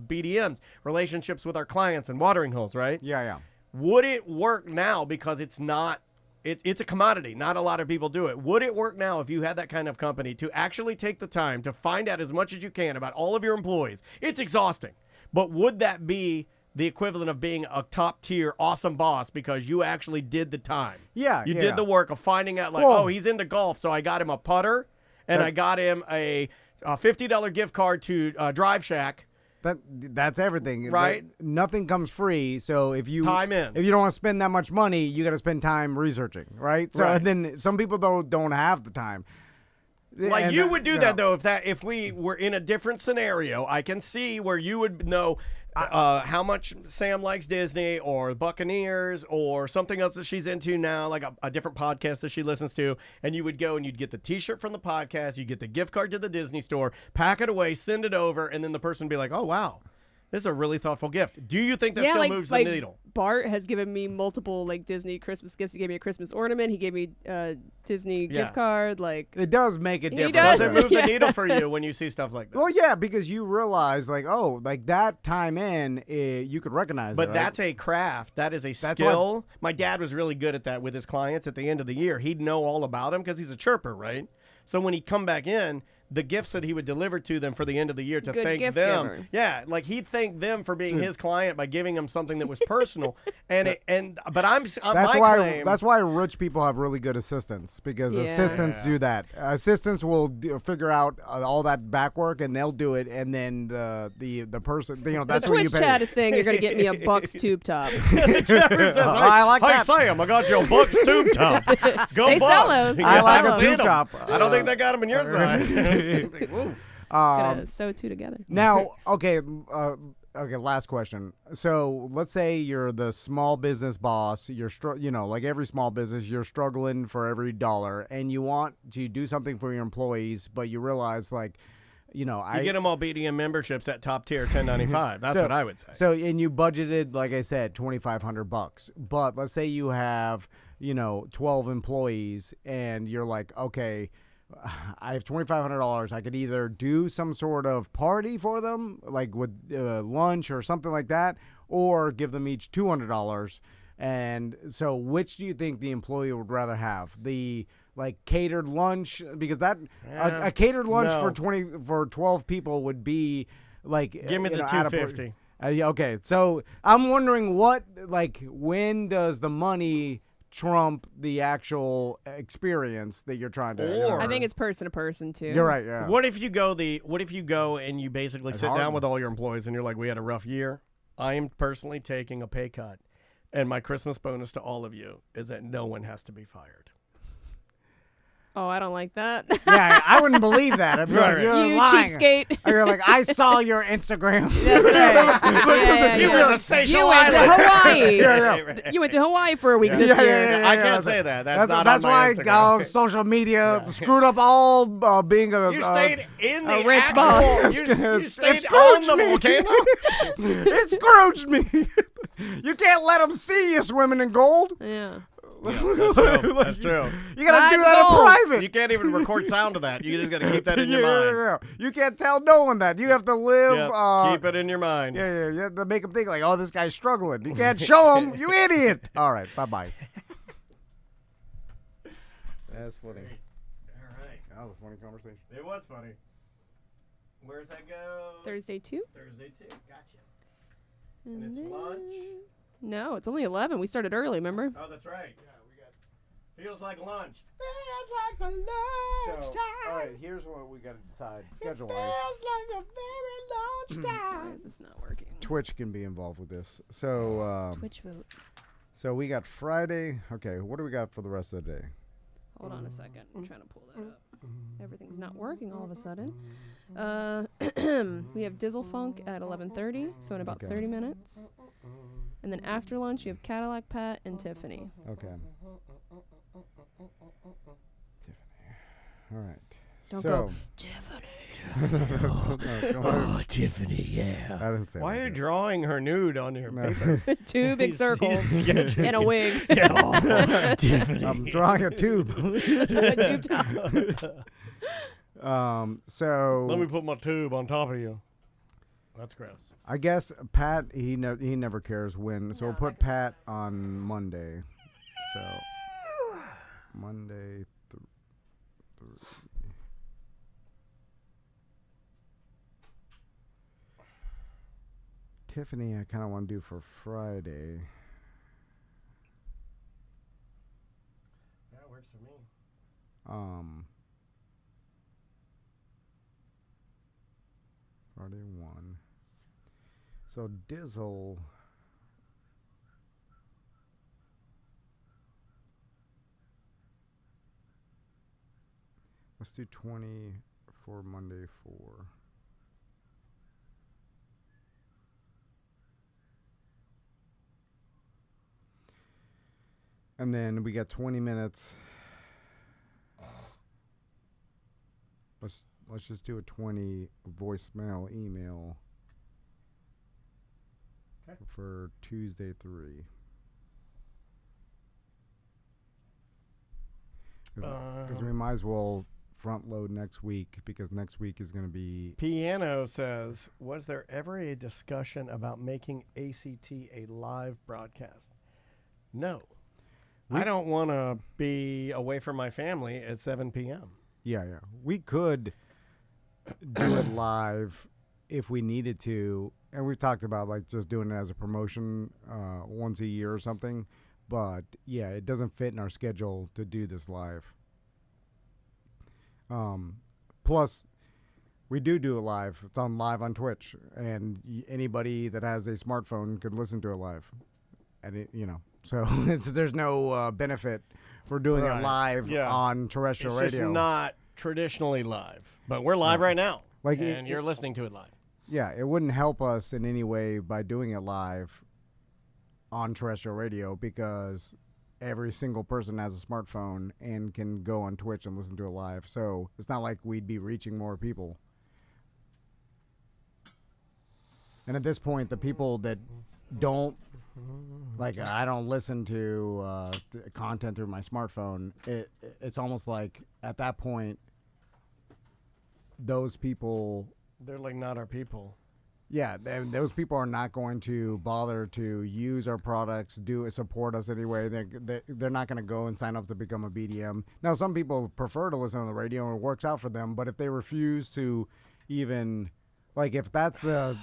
BDMs, relationships with our clients and watering holes, right? Yeah. Would it work now because it's not it's a commodity. Not a lot of people do it. Would it work now if you had that kind of company to actually take the time to find out as much as you can about all of your employees? It's exhausting. But would that be the equivalent of being a top-tier awesome boss because you actually did the time? Yeah. You did the work of finding out, like, oh, he's into golf, so I got him a putter, and I got him a $50 gift card to Drive Shack. That's everything, right? Nothing comes free. So if you time in, if you don't want to spend that much money, you got to spend time researching, right? So and then some people don't have the time. Like you would do that though if we were in a different scenario. I can see where you would know how much Sam likes Disney or Buccaneers or something else that she's into now, like a different podcast that she listens to, and you would go and you'd get the T-shirt from the podcast, you get the gift card to the Disney store, pack it away, send it over, and then the person would be like, oh, wow. This is a really thoughtful gift. Do you think that still moves the needle? Bart has given me multiple Disney Christmas gifts. He gave me a Christmas ornament. He gave me a Disney gift card. It does make a difference. Does it move the needle for you when you see stuff like that? Well, yeah, because you realize that time in, you could recognize but it. But that's a craft. That is a skill. My dad was really good at that with his clients at the end of the year. He'd know all about them because he's a chirper, right? So when he'd come back in, the gifts that he would deliver to them for the end of the year to thank them. Giver. Yeah, like he'd thank them for being his client by giving them something that was personal. But that's why rich people have really good assistants because assistants do that. Assistants will figure out all that back work and they'll do it, and then the person that's the what you Twitch pay. chat is saying you're gonna get me a Bucks tube top. I like that. Hey Sam, I got your Bucks tube top. Go they Bucks. sell those. I like a tube top. I don't think they got them in your size. Gonna sew two together. Now, okay, last question. So let's say you're the small business boss. You're, like every small business, you're struggling for every dollar, and you want to do something for your employees, but you realize, like, you get them all BDM memberships at top tier 1095. That's what I would say. So, and you budgeted, like I said, $2,500. But let's say you have, 12 employees, and you're like, okay, I have $2,500. I could either do some sort of party for them, like with lunch or something like that, or give them each $200. And so, which do you think the employee would rather have? The catered lunch, because a catered lunch for 12 people would be like, give me the $250. Okay, so I'm wondering when does the money trump the actual experience that you're trying to? I think it's person to person too. You're right. Yeah. What if you go and you basically sit down with all your employees and you're like, we had a rough year. I am personally taking a pay cut, and my Christmas bonus to all of you is that no one has to be fired. Oh, I don't like that. Yeah, I wouldn't believe that. I'd be like, you're you lying. cheapskate. You're like, I saw your Instagram. That's right. You were the Seychelles You went to Islands. Hawaii. You went to Hawaii for a week this year. I can't say that. That's not that's on my why Instagram. social media screwed up all being a. You stayed in the rich actual, boss. You stayed on the volcano. It scrooged me. You can't let them see you swimming in gold. Yeah. That's true. That's true. You gotta do that in private. You can't even record sound of that. You just gotta keep that in your mind. Yeah. You can't tell no one that. You have to live. Keep it in your mind. Yeah. You have to make them think like, oh, this guy's struggling. You can't show him. You idiot. All right. Bye. That's funny. All right. That was a funny conversation. It was funny. Where's that go? Thursday 2? Thursday 2. Gotcha. And it's lunch. No, it's only 11. We started early, remember? Oh, that's right. Yeah, we got. Feels like lunch. Feels like the lunch time. All right, here's what we got to decide schedule-wise. Feels like a very long time. Why is this not working? Twitch can be involved with this. So Twitch vote. So we got Friday. Okay, what do we got for the rest of the day? Hold on a second. I'm trying to pull that up. Everything's not working all of a sudden. We have Dizzle Phunk at 11:30, so in about 30 minutes. And then after lunch, you have Cadillac Pat and Tiffany. Okay. Tiffany. All right. Don't go, Tiffany. Oh, Tiffany, yeah. I didn't say Why that. are you drawing her nude on your paper? Two big circles and a wig. Oh, Tiffany. I'm drawing a tube. A tube top. So Let me put my tube on top of you. That's gross. I guess Pat, he never cares when. So we'll put Pat on Monday. So Monday through. Tiffany, I kind of want to do for Friday. Yeah, it works for me. Friday 1. So Dizzle. Let's do 20 for Monday 4. And then we got 20 minutes. Let's just do a 20 voicemail email for Tuesday 3. Because we might as well front load next week, because next week is going to be... Piano says, was there ever a discussion about making ACT a live broadcast? No. I don't want to be away from my family at 7 p.m. Yeah. We could do it live if we needed to. And we've talked about like just doing it as a promotion once a year or something. But yeah, it doesn't fit in our schedule to do this live. Plus, we do it live. It's on live on Twitch, and anybody that has a smartphone could listen to it live. And it, so there's no benefit for doing it live on terrestrial radio. It's just not traditionally live, but we're live right now. Like, and you're listening to it live. Yeah, it wouldn't help us in any way by doing it live on terrestrial radio because every single person has a smartphone and can go on Twitch and listen to it live. So it's not like we'd be reaching more people. And at this point, the people that don't, like, I don't listen to content through my smartphone, it's almost like at that point, those people... They're like not our people. Yeah, those people are not going to bother to use our products, support us anyway. They're not going to go and sign up to become a BDM. Now, some people prefer to listen on the radio and it works out for them, but if they refuse to even, like, if that's the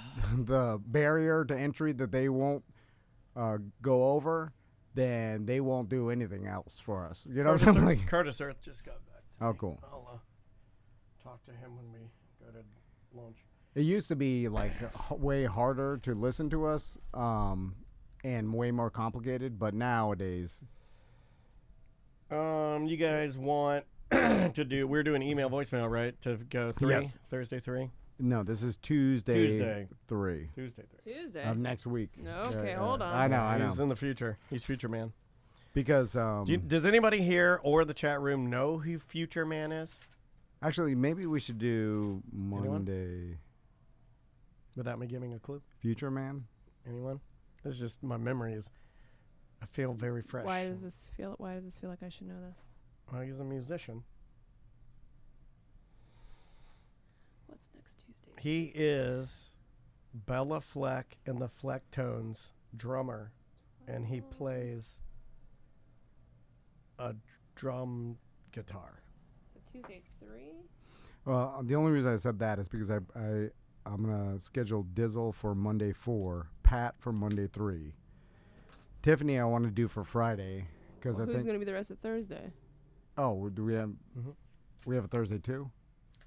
barrier to entry that they won't go over, then they won't do anything else for us. You know what I'm saying? Like, Curtis Earth just got back to me. cool. I'll talk to him when we go to lunch. It used to be like way harder to listen to us, and way more complicated. But nowadays, you guys want to do? We're doing email voicemail, right? To go 3 Yes. Thursday 3. no, this is Tuesday 3 Tuesday 3. Tuesday. of next week. No, okay, hold on. I know. He's in the future. He's Future Man. Because Does anybody here or the chat room know who Future Man is? actually, maybe we should do Monday. Without me giving a clue. Future Man. Anyone? This is just my memories. I feel very fresh. Why does this feel like I should know this? Well, he's a musician. What's next Tuesday? He is Bella Fleck and the Flecktones drummer, and he plays a drum guitar. So Tuesday 3? Well, the only reason I said that is because I'm gonna schedule Dizzle for Monday 4, Pat for Monday 3, Tiffany I want to do for Friday because I Who's think. going to be the rest of Thursday? Oh, do we have? Mhm. We have a Thursday too.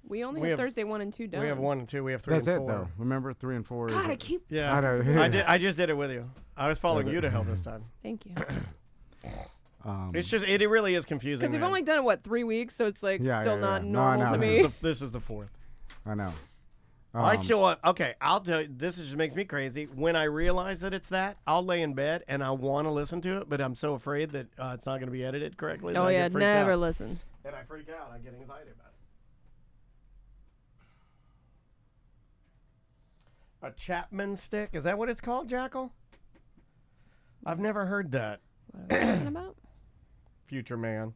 We only We have have- Thursday 1 and 2 done. We have 1 and 2. We have 3 That's and it 4. though. Remember 3 and 4. God, I keep. Yeah, I know. I just did it with you. I was following you to hell this time. Thank you. It's just it really is confusing. Because we've man. only done it 3 weeks, so it's like Yeah, still yeah, not yeah. No, I normal know. to This me. This is the 4th. I know. I still want, okay, I'll tell you, this just makes me crazy. When I realize that it's that, I'll lay in bed and I want to listen to it, but I'm so afraid that it's not going to be edited correctly. that Oh I yeah, get freaked never out. listen. And I freak out. I get anxiety about it. A Chapman stick? Is that what it's called, Jackal? I've never heard that. What are we talking about? Future Man.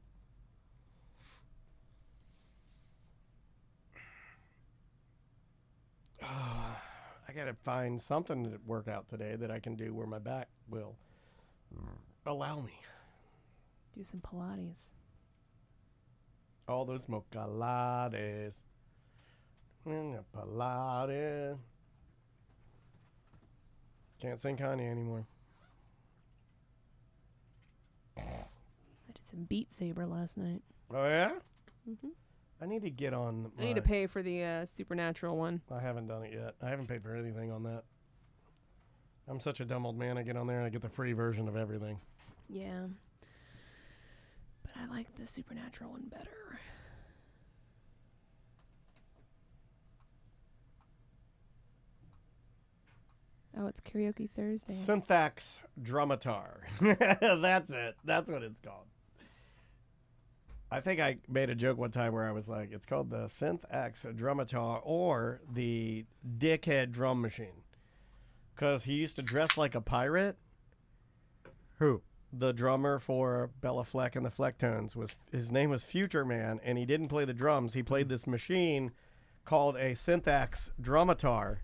I gotta find something to work out today that I can do where my back will allow me. Do some Pilates. All those mocalates. Pilates. Can't sing Kanye anymore. I did some Beat Saber last night. Oh yeah? hmm I need to get on. I need to pay for the Supernatural one. I haven't done it yet. I haven't paid for anything on that. I'm such a dumb old man. I get on there and I get the free version of everything. Yeah. But I like the Supernatural one better. Oh, it's Karaoke Thursday. Synthax Drumatar. That's it. That's what it's called. I think I made a joke one time where I was like, it's called the Synthax Drumatar or the Dickhead Drum Machine. Because he used to dress like a pirate. Who? The drummer for Bella Fleck and the Flecktones his name was Future Man, and he didn't play the drums. He played this machine called a Synthax Drumatar.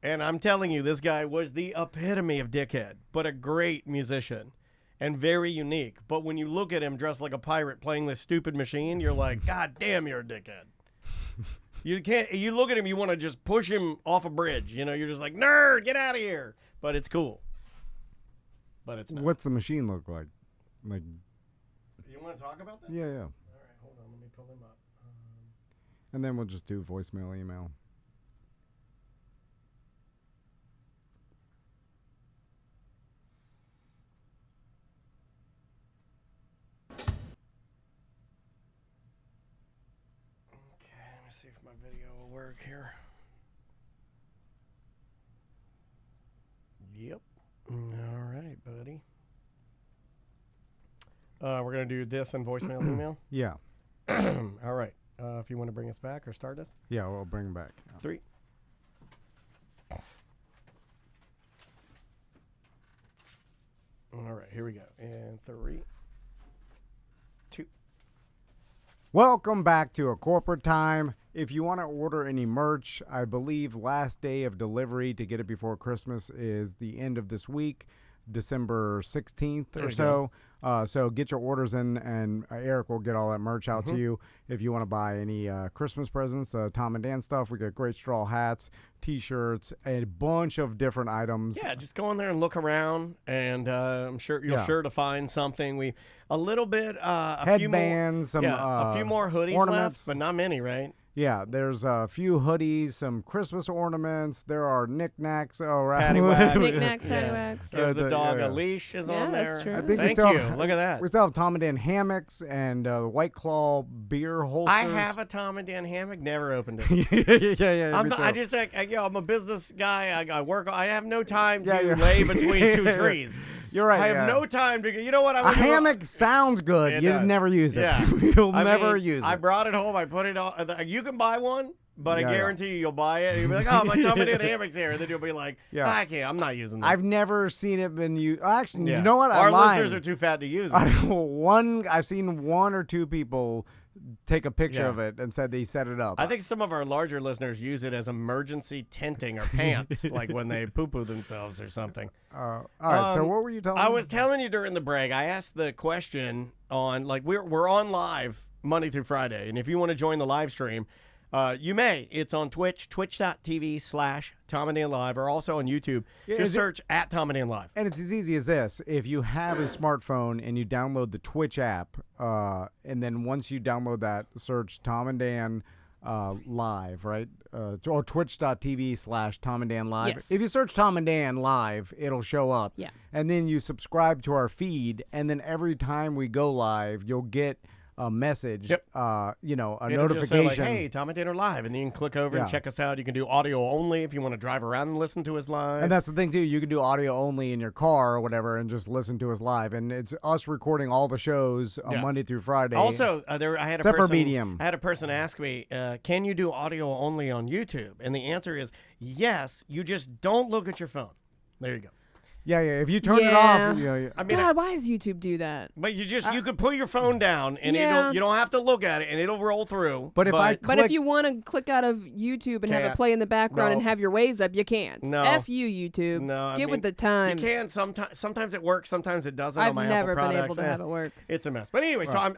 And I'm telling you, this guy was the epitome of dickhead, but a great musician and very unique. But when you look at him dressed like a pirate playing this stupid machine, you're like, God damn, you're a dickhead. You look at him, you want to just push him off a bridge. You know, you're just like, nerd, get out of here. But it's cool. But it's not. What's the machine look like? Like. You want to talk about that? Yeah, yeah. All right, hold on. Let me pull him up. And then we'll just do voicemail, email. Okay, let me see if my video will work here. Yep. All right, buddy. We're going to do this and voicemail email. Yeah. All right. If you want to bring us back or start us. Yeah, we'll bring him back. 3. All right, here we go. And 3, 2. Welcome back to A Corporate Time. If you want to order any merch, I believe last day of delivery to get it before Christmas is the end of this week, December 16th or so. So get your orders in, and Eric will get all that merch out to you. If you want to buy any Christmas presents, Tom and Dan stuff, we got great straw hats, T-shirts, a bunch of different items. Yeah, just go in there and look around, and I'm sure you're sure to find something. A little bit, a few more, headbands, some a few more hoodies ornaments, left, but not many, right? Yeah, there's a few hoodies, some Christmas ornaments. There are knickknacks. Paddywhacks. Knickknacks, paddywhacks. Give the dog a leash is on there. That's true. I think Thank you. Look at that. We still have Tom and Dan hammocks and White Claw beer holsters. I have a Tom and Dan hammock. Never opened it. yeah. I'm me not, too. I just like I'm a business guy. I work. I have no time to lay between two trees. You're right. I have no time to. You know what? A hammock sounds good. It You just does. never use it. Yeah. You'll never use it. I brought it home. I put it on. You can buy one. But Yeah, I guarantee you'll buy it. And you'll be like, oh, my Tom and Dan hammock's here. And then you'll be like, I can't. I'm not using that. I've never seen it been used. Actually, Yeah. you know what? Our I'm lying. listeners are too fat to use it. I've seen 1 or 2 people take a picture of it and said they set it up. I think some of our larger listeners use it as emergency tenting or pants, like when they poo-poo themselves or something. All right. So what were you telling me? I was telling you during the break. I asked the question on, like, we're on live Monday through Friday. And if you want to join the live stream, you may. It's on Twitch, twitch.tv/Tom and Dan Live, or also on YouTube. Just search at Tom and Dan Live. And it's as easy as this. If you have a smartphone and you download the Twitch app, and then once you download that, search Tom and Dan Live, right? Or twitch.tv/Tom and Dan Live. Yes. If you search Tom and Dan Live, it'll show up. Yeah. And then you subscribe to our feed, and then every time we go live, you'll get a message, a It'll notification. just say, like, hey, Tom and Dan are live, and then you can click over and check us out. You can do audio only if you want to drive around and listen to us live. And that's the thing, too. You can do audio only in your car or whatever and just listen to us live. And it's us recording all the shows on Monday through Friday. Also, I had Except for Medium. I had a person ask me, can you do audio only on YouTube? And the answer is yes. You just don't look at your phone. There you go. Yeah. If you turn it off, I mean, God, why does YouTube do that? but you could put your phone down and you don't have to look at it and it'll roll through. But if But if you want to click out of YouTube and have it play in the background and have your waves up, you can't. No. F you, YouTube. No, Get with the times. You can sometimes it works, sometimes it doesn't. I've on my never Apple been products. able to have it work. It's a mess. But anyway, so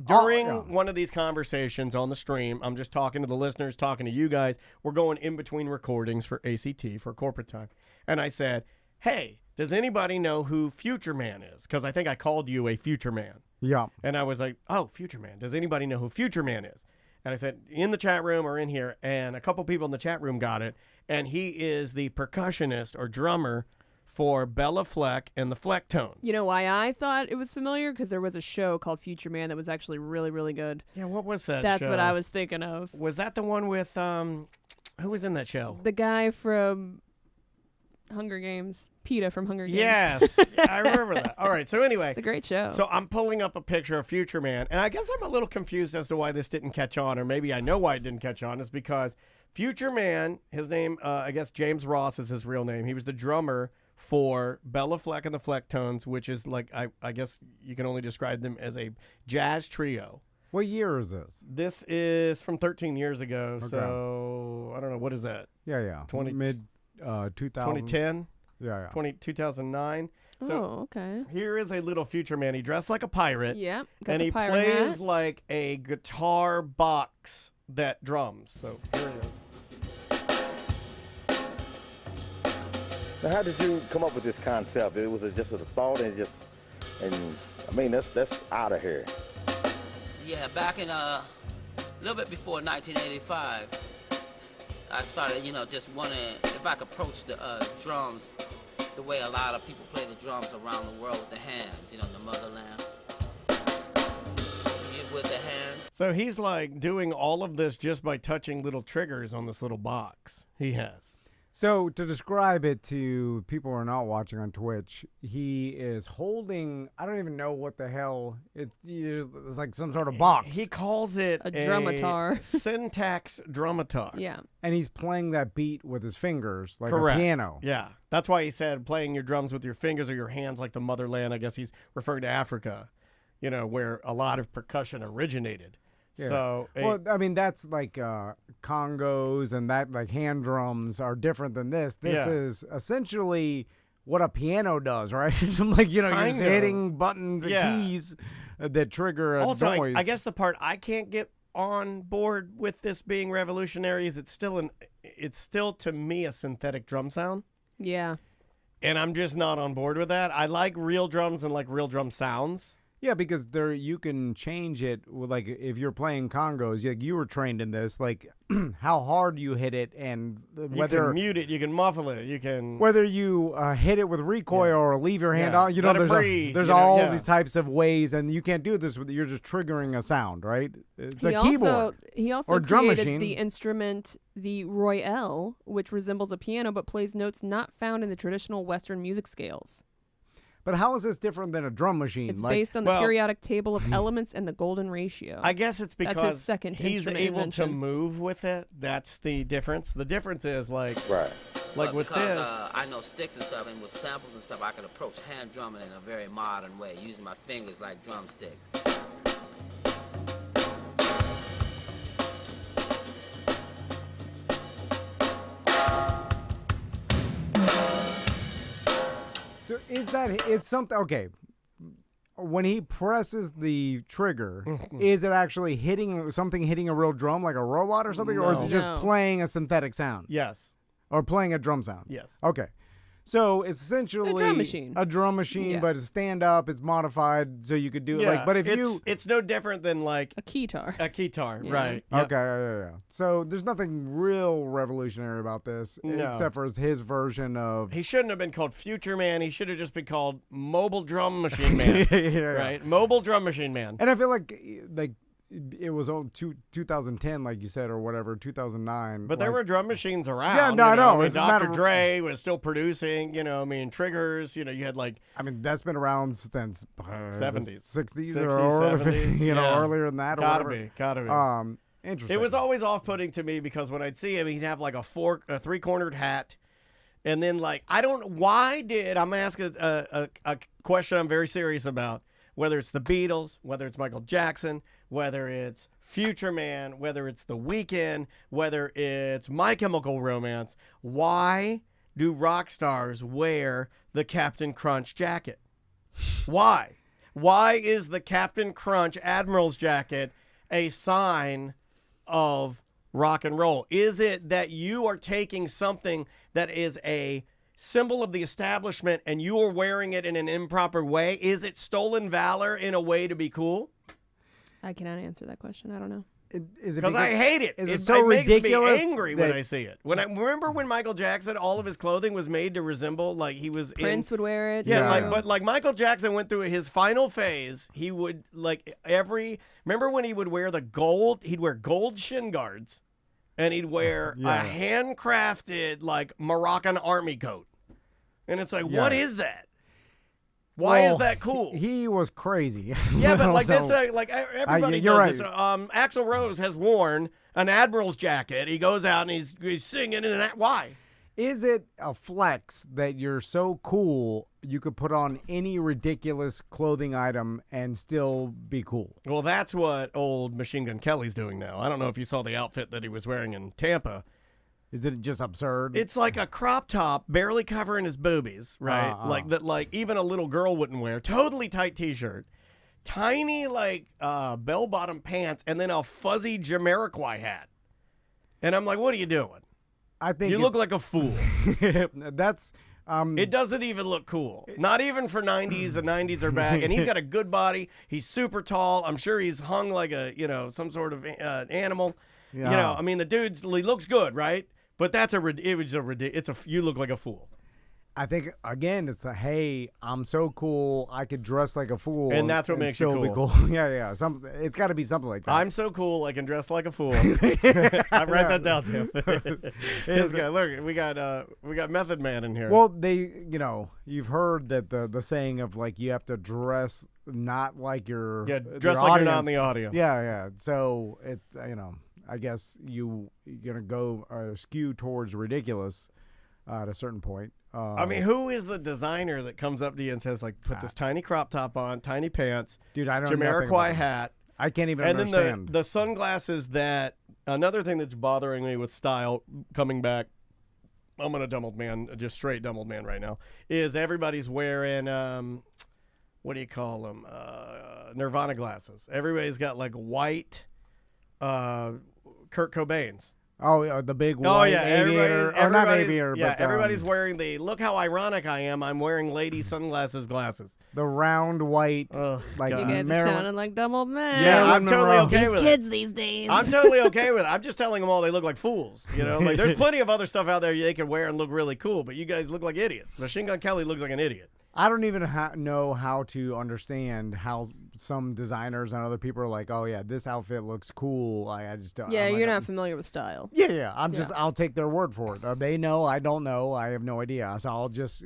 during one of these conversations on the stream, I'm just talking to the listeners, talking to you guys. We're going in between recordings for ACT, for corporate time. And I said, hey, does anybody know who Future Man is? Because I think I called you a Future Man. Yeah. And I was like, oh, Future Man. Does anybody know who Future Man is? And I said, in the chat room or in here. And a couple people in the chat room got it. And he is the percussionist or drummer for Bella Fleck and the Flecktones. You know why I thought it was familiar? Because there was a show called Future Man that was actually really, really good. Yeah, what was that That's show? what I was thinking of. Was that the one with, who was in that show? The guy from Hunger Games. PETA from Hunger Games. Yes, I remember that. All right, so anyway. It's a great show. So I'm pulling up a picture of Future Man, and I guess I'm a little confused as to why this didn't catch on, or maybe I know why it didn't catch on, is because Future Man, his name, I guess James Ross is his real name. He was the drummer for Bella Fleck and the Flecktones, which is like, I guess you can only describe them as a jazz trio. What year is this? This is from 13 years ago, so I don't know, what is that? Yeah. 20 Mid 2000s. 2010? Yeah. 2009. So okay. here is a little Future Man. He dressed like a pirate. Yeah. Got And the he pirate plays hat. like a guitar box that drums. So here it is. Now, how did you come up with this concept? It was just a thought and I mean, that's out of here. Yeah, back in a little bit before 1985, I started, just wondering if I could approach the drums the way a lot of people play the drums around the world with the hands, the motherland. With the hands. So he's like doing all of this just by touching little triggers on this little box he has. So to describe it to people who are not watching on Twitch, he is holding, I don't even know what the hell, it's like some sort of box. He calls it A drumatar. Syntax drumatar. Yeah. And he's playing that beat with his fingers like Correct. a piano. Yeah. That's why he said playing your drums with your fingers or your hands like the motherland. I guess he's referring to Africa, where a lot of percussion originated. Yeah. So, well, I mean, that's like congos and that like hand drums are different than this. This is essentially what a piano does, right? Like, you're just hitting buttons and keys that trigger a also, noise. I guess the part I can't get on board with this being revolutionary is it's still to me a synthetic drum sound. Yeah. And I'm just not on board with that. I like real drums and like real drum sounds. Yeah, because you can change it. Like if you're playing congos, you were trained in this. Like how hard you hit it, and whether you can mute it, you can muffle it, you can whether you hit it with recoil or leave your hand on. Let it breathe, there's all these types of ways, and you can't do this with you're just triggering a sound, right? It's a keyboard. He also or drum created machine. the instrument, the Royale, which resembles a piano but plays notes not found in the traditional Western music scales. But how is this different than a drum machine? It's based on the periodic table of elements and the golden ratio. I guess it's because That's his second he's instrument able invention. to move with it. That's the difference. The difference is like with because, this. I know sticks and stuff, and with samples and stuff, I can approach hand drumming in a very modern way, using my fingers like drumsticks. So is something okay? When he presses the trigger, is it actually hitting a real drum like a robot or something, or is it just playing a synthetic sound? Yes. Or playing a drum sound? Yes. Okay. So it's essentially a drum machine. Yeah. But it's stand up, it's modified, so you could do it like. But if it's no different than like a keytar. A keytar, Yeah. right? Yep. Okay, yeah. So there's nothing real revolutionary about this, No. except for his version of. He shouldn't have been called Future Man. He should have just been called Mobile Drum Machine Man. Right? Mobile Drum Machine Man. And I feel like it was on 2010, like you said, or whatever, 2009. But there were drum machines around. Yeah, no, I know. I mean, It's not Dr. Dre was still producing, triggers, you had like. I mean, that's been around since 70s. 60s, 60s, or 70s, earlier than that. Gotta or be. Interesting. It was always off-putting to me because when I'd see him, he'd have like a three-cornered hat. And then like, I'm asking a question I'm very serious about. Whether it's the Beatles, whether it's Michael Jackson, whether it's Future Man, whether it's The Weeknd, whether it's My Chemical Romance, why do rock stars wear the Captain Crunch jacket? Why? Why is the Captain Crunch Admiral's jacket a sign of rock and roll? Is it that you are taking something that is a symbol of the establishment and you are wearing it in an improper way? Is it stolen valor in a way to be cool? I cannot answer that question. I don't know. Because I hate it. Is it so ridiculous? Makes me angry when I see it. Remember when Michael Jackson, all of his clothing was made to resemble like he was Prince would wear it. Yeah, but Michael Jackson went through his final phase. He would remember when he would wear he'd wear gold shin guards. And he'd wear a handcrafted, like, Moroccan army coat. And it's like, what is that? Why is that cool? He was crazy. Yeah, but like everybody does this. Axl Rose has worn an admiral's jacket. He goes out and he's singing. Why? Is it a flex that you're so cool you could put on any ridiculous clothing item and still be cool? Well, that's what old Machine Gun Kelly's doing now. I don't know if you saw the outfit that he was wearing in Tampa. Is it just absurd? It's like a crop top, barely covering his boobies, right? Like even a little girl wouldn't wear. Totally tight T-shirt, tiny like bell-bottom pants, and then a fuzzy Jamiroquai hat. And I'm like, what are you doing? I think you look like a fool. That's it doesn't even look cool. Not even for 90s. The 90s are back, and he's got a good body. He's super tall. I'm sure he's hung like some sort of animal. Yeah. I mean, the he looks good, right? But you look like a fool. I think again, it's hey, I'm so cool. I could dress like a fool, And that's what makes you still be cool. yeah. It's got to be something like that. I'm so cool I can dress like a fool. I write that down, Tim. This guy, look, we got Method Man in here. Well, you've heard that the saying of like you have to dress not like your dress like you're not in the audience. Yeah. So it I guess you're gonna go skew towards ridiculous at a certain point. I mean, who is the designer that comes up to you and says, like, put this tiny crop top on, tiny pants, dude, I don't know Jamiroquai hat. I can't even and understand. And then the sunglasses that, another thing that's bothering me with style coming back, I'm going to dumb old man, just straight dumb old man right now, is everybody's wearing, what do you call them, Nirvana glasses. Everybody's got, like, white Kurt Cobain's. Oh, the big white aviator. Or not aviator, yeah, but everybody's wearing the, look how ironic I am, I'm wearing lady sunglasses glasses. The round white. Like you guys are sounding like dumb old men. Yeah, I'm totally okay with it. Kids these days. I'm totally okay with it. I'm just telling them all they look like fools. You know, like there's plenty of other stuff out there they can wear and look really cool, but you guys look like idiots. Machine Gun Kelly looks like an idiot. I don't even know how to understand how some designers and other people are like, oh yeah, this outfit looks cool. I just don't. Yeah, you're not familiar with style. Yeah. I'll take their word for it. They know, I don't know. I have no idea. So I'll just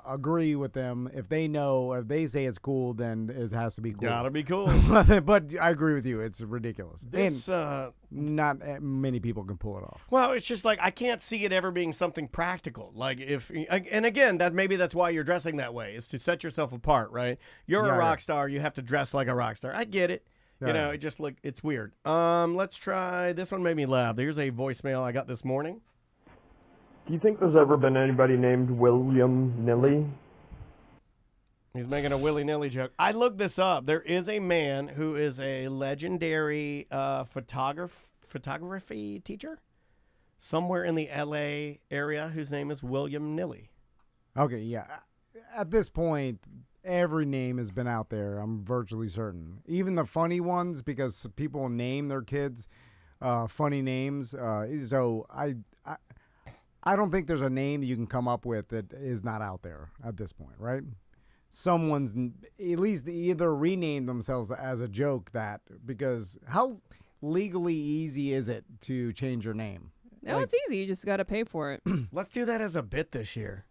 agree with them. If they know, if they say it's cool, then it has to be cool. Gotta be cool. But I agree with you. It's ridiculous. This, and not many people can pull it off. Well, it's just like I can't see it ever being something practical. Like and again, that's why you're dressing that way, is to set yourself apart, right? You're a rock star. You have to dress like a rock star. I get it. It just it's weird. Let's try this one. Made me laugh. Here's a voicemail I got this morning. Do you think there's ever been anybody named William Nilly? He's making a willy-nilly joke. I looked this up. There is a man who is a legendary photography teacher somewhere in the L.A. area whose name is William Nilly. Okay, yeah. At this point, every name has been out there, I'm virtually certain. Even the funny ones, because people name their kids funny names. So I don't think there's a name that you can come up with that is not out there at this point, right? Someone's at least either renamed themselves as a joke because how legally easy is it to change your name? No, it's easy. You just got to pay for it. Let's do that as a bit this year.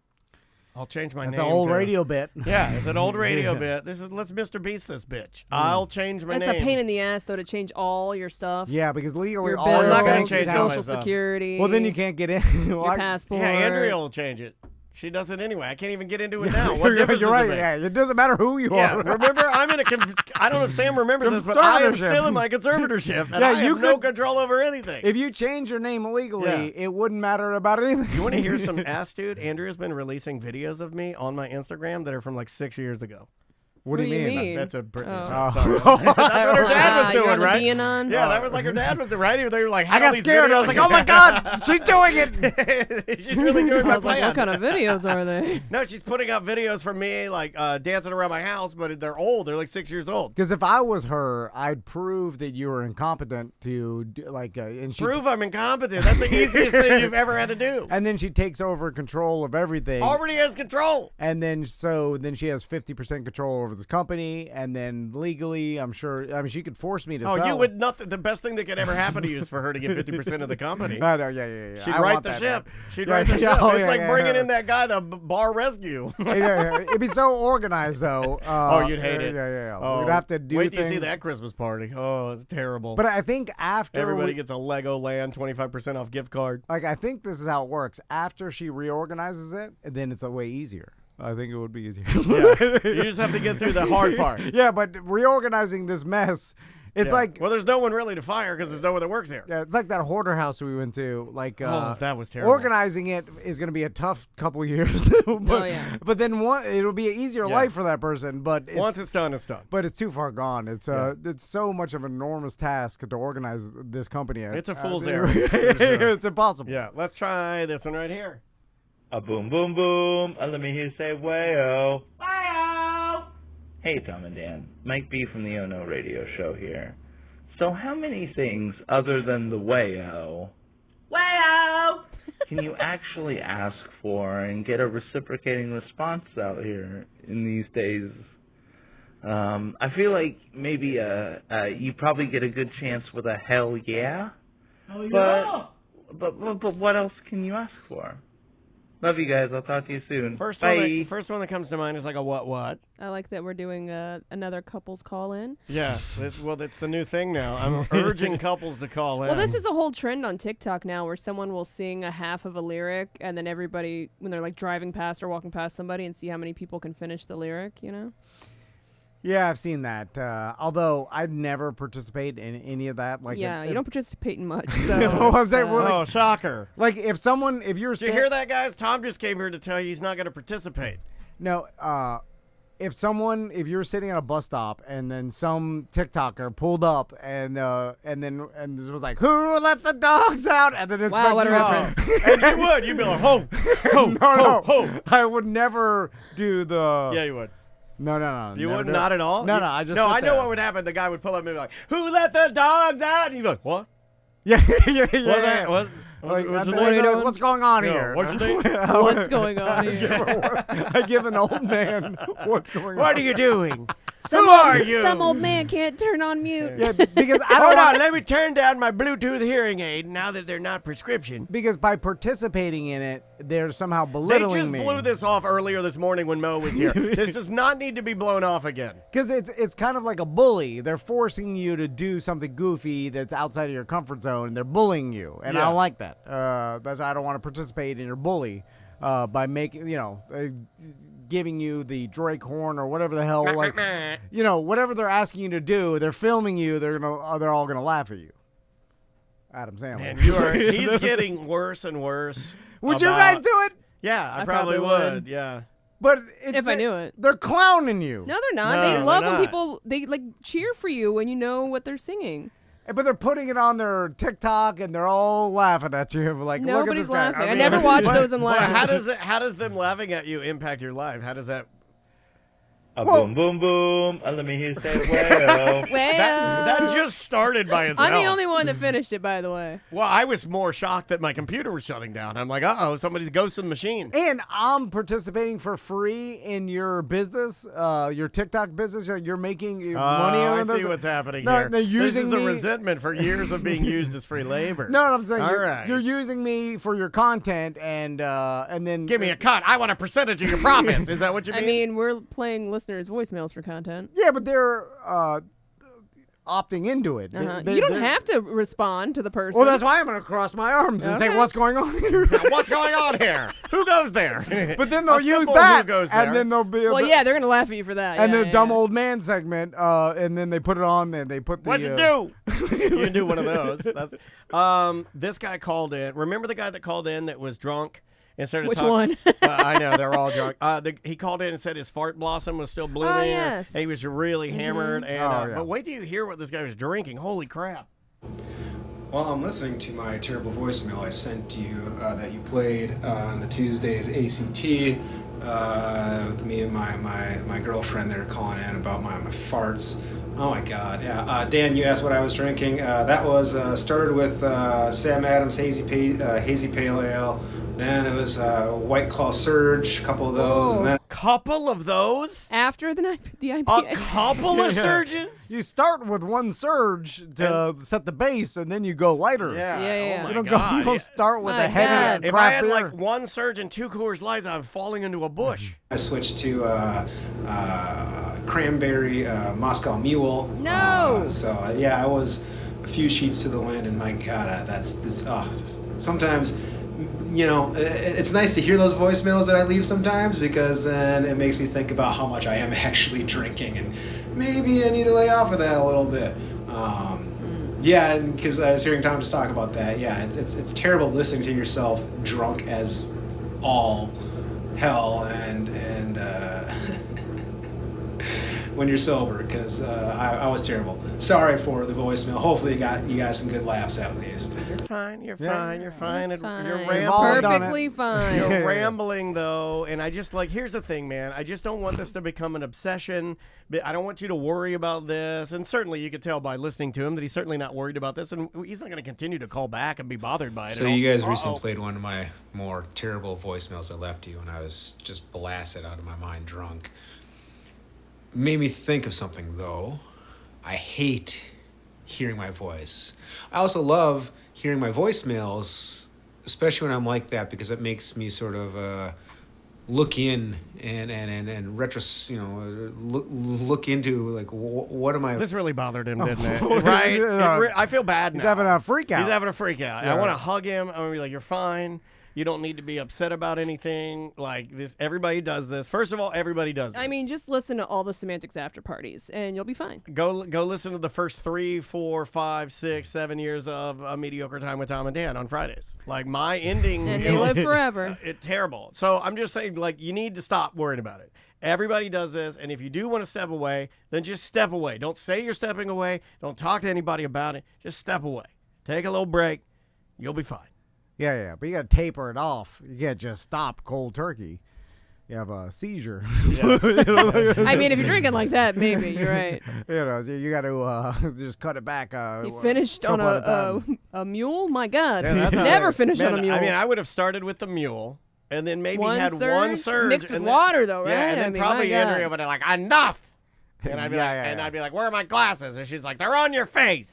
I'll change my name. That's an old radio bit. Yeah, it's an old radio bit. Let's Mr. Beast this bitch. I'll change my name. That's a pain in the ass, though, to change all your stuff. Yeah, because legally your all bills, I'm not gonna your change all my Social stuff. Security. Well, then you can't get in. Your passport. Yeah, Andrea will change it. She does it anyway. I can't even get into it now. What difference You're does right. it make? Yeah, it doesn't matter who you Yeah, are. remember, I'm in I don't know if Sam remembers this, but I am still in my conservatorship, and I have no control over anything. If you change your name legally, Yeah. it wouldn't matter about anything. You want to hear some ass, dude? Andrea's been releasing videos of me on my Instagram that are from like 6 years ago. What do you mean? That's a Britney Oh. joke. Sorry. That's what her dad was you're doing, on the right? being on? Yeah, that was like her dad was doing, right? They were like, I got scared. I was like, oh my God, she's doing it. She's really doing my I was like, plan. what kind of videos are they? No, she's putting out videos from me, like dancing around my house, but they're old. They're like 6 years old. Because if I was her, I'd prove that you were incompetent to and she Prove I'm incompetent. That's the easiest thing you've ever had to do. and then she takes over control of everything. Already has control. And then then she has 50% control over this company, and then legally, I'm sure. I mean, she could force me to sell. You would nothing. The best thing that could ever happen to you is for her to get 50% of the company. No, yeah. She'd I right want the that, ship. man. She'd Yeah, right the yeah, ship. oh, It's yeah, like yeah, bringing yeah. in that guy, the bar rescue. Yeah. It'd be so organized, though. Oh, you'd hate it. Yeah. Oh, We'd have to do wait till things. you see that Christmas party. Oh, it's terrible. But I think after everybody gets a Lego Land 25% off gift card. I think this is how it works. After she reorganizes it, then it's a way easier. I think it would be easier. Yeah. You just have to get through the hard part. Yeah, but reorganizing this mess, it's like... Well, there's no one really to fire because there's no one that works here. Yeah, it's like that hoarder house we went to. That was terrible. Organizing it is going to be a tough couple of years. But then it'll be an easier life for that person. But once it's done, it's done. But it's too far gone. It's so much of an enormous task to organize this company. It's a fool's errand. It's impossible. Yeah, let's try this one right here. A boom, boom, boom. Let me hear you say way-oh. Way-oh! Hey, Tom and Dan. Mike B. from the Oh No Radio Show here. So how many things other than the way-oh can you actually ask for and get a reciprocating response out here in these days? I feel like maybe you probably get a good chance with a hell yeah. Hell yeah! But what else can you ask for? Love you guys. I'll talk to you soon. First Bye. first one that comes to mind is like a what? I like that we're doing another couples call in. Yeah. That's the new thing now. I'm urging couples to call in. Well, this is a whole trend on TikTok now where someone will sing a half of a lyric and then everybody, when they're like driving past or walking past somebody, and see how many people can finish the lyric, you know? Yeah, I've seen that. Although I'd never participate in any of that. Like, yeah, you don't participate in much. You So know what I'm saying? Well, oh, shocker. like if you're Did you hear that, guys? Tom just came here to tell you he's not going to participate. No, if you're sitting at a bus stop and then some TikToker pulled up and it was like, who let the dogs out? And then Wow, what a reference. And you'd be like, ho, ho, no, ho. I would never do the. Yeah, you would. No. You never would do not it. at all? No, You- no. I just. No, sit I know there. what would happen. The guy would pull up and be like, who let the dogs out? And you'd be like, what? Yeah. What's that? Like, What's I'm the like, name? what's going on Yeah, here? what's your name? what's going on here? I give an old man what's going on. What are you doing? Some Who old- are you? Some old man can't turn on mute. Yeah, because I don't Hold want. on, let me turn down my Bluetooth hearing aid now that they're not prescription. Because by participating in it, they're somehow They belittling just me. blew this off earlier this morning when Mo was here. This does not need to be blown off again. Because it's kind of like a bully. They're forcing you to do something goofy that's outside of your comfort zone. They're bullying you, and I Yeah. don't like that. That's I don't want to participate in your bully by making giving you the Drake horn or whatever the hell, like whatever they're asking you to do. They're filming you. They're all gonna laugh at you. Adam Sandler. Man, he's getting worse and worse. Would you guys do it? Yeah, I I probably probably would. Yeah. But If I knew it. they're clowning you. No, they're not. No, They they're love not. when people they like cheer for you when you know what they're singing. But they're putting it on their TikTok and they're all laughing at you. Like, look at Nobody's this guy. laughing. I mean, never watched those and Well, laughed. how does them laughing at you impact your life? How does that? Whoa. Boom, boom, boom. Let me hear you say, well. That just started by itself. I'm the only one that finished it, by the way. Well, I was more shocked that my computer was shutting down. I'm like, somebody's ghosting the machine. And I'm participating for free in your business, your TikTok business. You're making money I on those. see what's happening No, here. they're This is using the me- resentment for years of being used as free labor. No, I'm saying All you're, right. you're using me for your content, and then Give me a cut. I want a percentage of your profits. Is that what you mean? I mean, we're playing listeners' voicemails for content. Yeah, but they're opting into it. Uh-huh. They- You don't they're- have to respond to the person. Well, that's why I'm going to cross my arms and say, Okay. "What's going on here?" What's going on here? Who goes there? But then they'll A use simple that, who goes there. and then they'll be. Well, yeah, they're gonna laugh at you for that. And yeah, the yeah, dumb yeah. old man segment, and then they put it on, and they put the. What'd you do? You can do one of those. That's this guy called in. Remember the guy that called in that was drunk and started Which talking? one? I know they're all drunk. He called in and said his fart blossom was still blooming. Oh, yes. And he was really hammered. And Oh, yeah. but wait till you hear what this guy was drinking. Holy crap! While I'm listening to my terrible voicemail I sent you that you played on the Tuesday's ACT, with me and my girlfriend, they were calling in about my farts. Oh my God, yeah. Dan, you asked what I was drinking. That was started with Sam Adams Hazy Pale Ale. Then it was White Claw Surge, a couple of those, and then Couple of those? After the A IPA. couple of surges? You start with one surge to set the base, and then you go lighter. Yeah. Yeah, yeah. Oh my You don't God. go. You don't start with My a heavy God. If I craft had beer. like one surge and 2 Coors Lights, I'm falling into a bush. I switched to Cranberry Moscow Mule. No! I was a few sheets to the wind, and my God, sometimes, it's nice to hear those voicemails that I leave sometimes, because then it makes me think about how much I am actually drinking, and maybe I need to lay off of that a little bit. Yeah, and because I was hearing Tom just talk about that. Yeah, it's terrible listening to yourself drunk as all hell, and when you're sober, because I was terrible. Sorry for the voicemail. Hopefully you guys some good laughs at least. You're fine. You're Yeah. fine. You're fine. It's fine. You're all done rambling. Perfectly fine. You're rambling though, and I just here's the thing, man. I just don't want this to become an obsession. But I don't want you to worry about this. And certainly, you could tell by listening to him that he's certainly not worried about this, and he's not going to continue to call back and be bothered by it. So you guys recently played one of my more terrible voicemails I left you when I was just blasted out of my mind drunk. Made me think of something though. I hate hearing my voice. I also love hearing my voicemails, especially when I'm like that, because it makes me sort of look in and look into like what am I. This really bothered him, didn't it? Right? I feel bad now. He's having a freak out. He's having a freak out. Yeah. I want to hug him. I'm gonna be like, "You're fine. You don't need to be upset about anything." Like this, everybody does this. First of all, everybody does this. I mean, just listen to all the semantics after parties, and you'll be fine. Go listen to the first 3, 4, 5, 6, 7 years of A Mediocre Time with Tom and Dan on Fridays. Like my ending, And they live forever. It's terrible. So I'm just saying, like, you need to stop worrying about it. Everybody does this, and if you do want to step away, then just step away. Don't say you're stepping away. Don't talk to anybody about it. Just step away. Take a little break. You'll be fine. Yeah, but you got to taper it off. You can't just stop cold turkey. You have a seizure. Yeah. I mean, if you're drinking like that, maybe you're right. You got to just cut it back. You finished on a mule? My God, Yeah, never finished on a mule. I mean, I would have started with the mule, and then maybe one one surge mixed with and then, water, though, right? Yeah, and then I mean, probably my God. Andrea would have like, enough. And I'd be Yeah. I'd be like, where are my glasses? And she's like, they're on your face.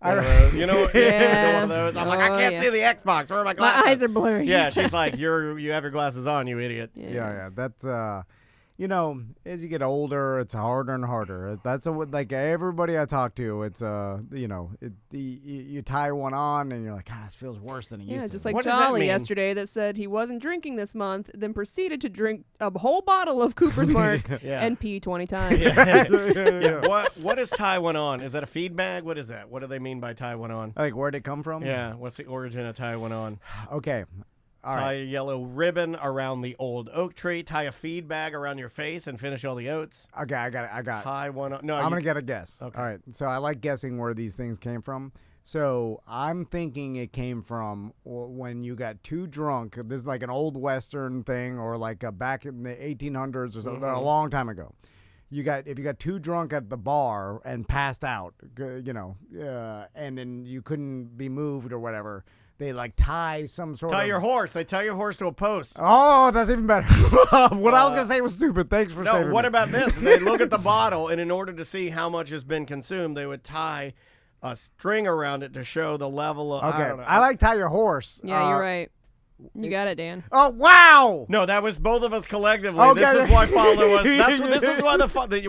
You know, Yeah. one of those. I'm like, I can't see the Xbox. Where are my glasses? My eyes are blurry. Yeah, she's like, you have your glasses on, you idiot. Yeah. That's as you get older, it's harder and harder. That's like everybody I talk to. It's you tie one on and you're like, this feels worse than it used to. Yeah, just like What does that Jolly mean? yesterday that said he wasn't drinking this month, then proceeded to drink a whole bottle of Cooper's Mark Yeah. and pee 20 times. Yeah. What is tie one on? Is that a feed bag? What is that? What do they mean by tie one on? Like, where'd it come from? Yeah. What's the origin of tie one on? Okay. All Tie right. a yellow ribbon around the old oak tree. Tie a feed bag around your face and finish all the oats. Okay, I got it. Tie one on. No, I'm going to get a guess. Okay. All right. So I like guessing where these things came from. So I'm thinking it came from when you got too drunk. This is like an old Western thing, or like back in the 1800s or something, a long time ago. If you got too drunk at the bar and passed out, and then you couldn't be moved or whatever, they like tie some sort of... Tie your horse. They tie your horse to a post. Oh, that's even better. What I was going to say was stupid. Thanks for saving what me. about this? They look at the bottle, and in order to see how much has been consumed, they would tie a string around it to show the level of... Okay, I don't know. I like tie your horse. Yeah, you're right. You got it, Dan. Oh, wow! No, that was both of us collectively. Okay. This is why follow us. This is why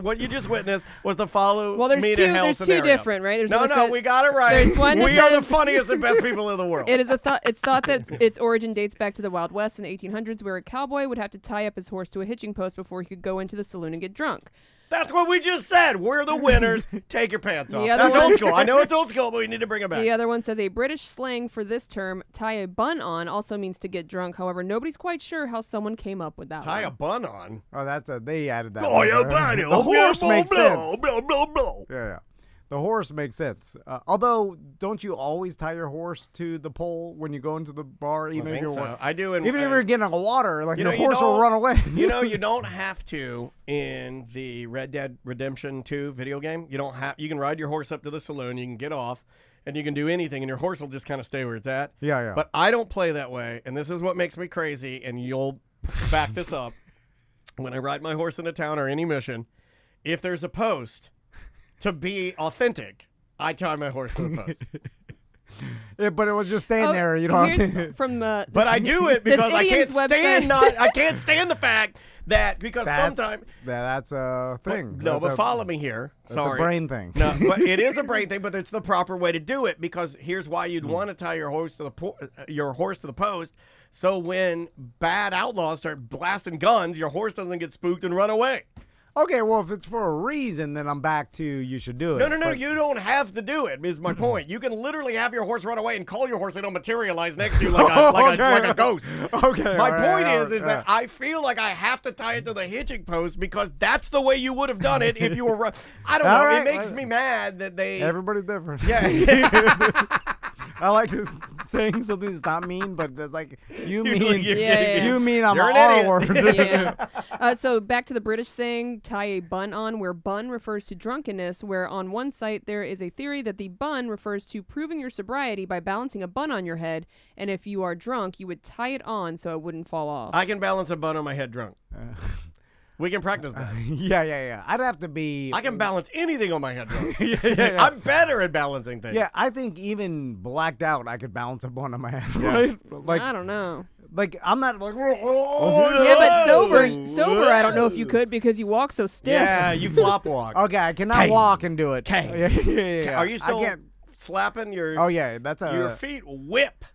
what you just witnessed was the follow Well, there's me two. to hell There's scenario. two different, right? There's No, one that we got it right. There's one that we are the says- funniest and best people in the world. It is a thought. It's thought that its origin dates back to the Wild West in the 1800s, where a cowboy would have to tie up his horse to a hitching post before he could go into the saloon and get drunk. That's what we just said. We're the winners. Take your pants off. The other That's one- old school. I know it's old school, but we need to bring it back. The other one says a British slang for this term, tie a bun on, also means to get drunk. However, nobody's quite sure how someone came up with that Tie a one. bun on. Oh, they added that. Tie a one. bun The on. horse Blah, makes blah, sense. blah, blah, blah. Yeah. The horse makes sense. Although, don't you always tie your horse to the pole when you go into the bar, even if think you're so. I do. even if you're getting a water, like You your know, you horse will don't- run away. You know, you don't have to in the Red Dead Redemption 2 video game. You don't have. You can ride your horse up to the saloon. You can get off, and you can do anything, and your horse will just kind of stay where it's at. Yeah. But I don't play that way, and this is what makes me crazy. And you'll back this up. When I ride my horse into town or any mission, if there's a post, to be authentic, I tie my horse to the post. Yeah, but it was just staying Oh, there. You don't. here's from But I do it because I can't idiom's stand website. I can't stand the fact that because sometimes that's a thing. No, That's but a- follow me here. That's Sorry. a brain thing. No, but it is a brain thing, but it's the proper way to do it because here's why you'd want to tie your horse to the post. So when bad outlaws start blasting guns, your horse doesn't get spooked and run away. Okay, well, if it's for a reason, then I'm back to you should do it. No, But- you don't have to do it, is my point. You can literally have your horse run away and call your horse and it'll materialize next to you like a ghost. Okay. My all right, point all is right, that I feel like I have to tie it to the hitching post because that's the way you would have done it if you were. I don't know. All right, It makes me mad that they. Everybody's different. Yeah. I like saying something that's not mean, but that's like you mean Yeah. you mean I'm You're an an R idiot. word. Yeah. So back to the British saying, tie a bun on, where bun refers to drunkenness, where on one site there is a theory that the bun refers to proving your sobriety by balancing a bun on your head, and if you are drunk, you would tie it on so it wouldn't fall off. I can balance a bun on my head drunk. We can practice that. Yeah. I'd have to be. I can balance anything on my head drunk. yeah. I'm better at balancing things. Yeah, I think even blacked out, I could balance a bun on my head. Right? Like, I don't know. like I'm not like. Yeah, but sober, I don't know if you could because you walk so stiff. Yeah, you flop walk. Okay, I cannot walk and do it. Okay. Yeah. Are you still I can't. slapping your? Oh yeah, that's a. Your feet whip.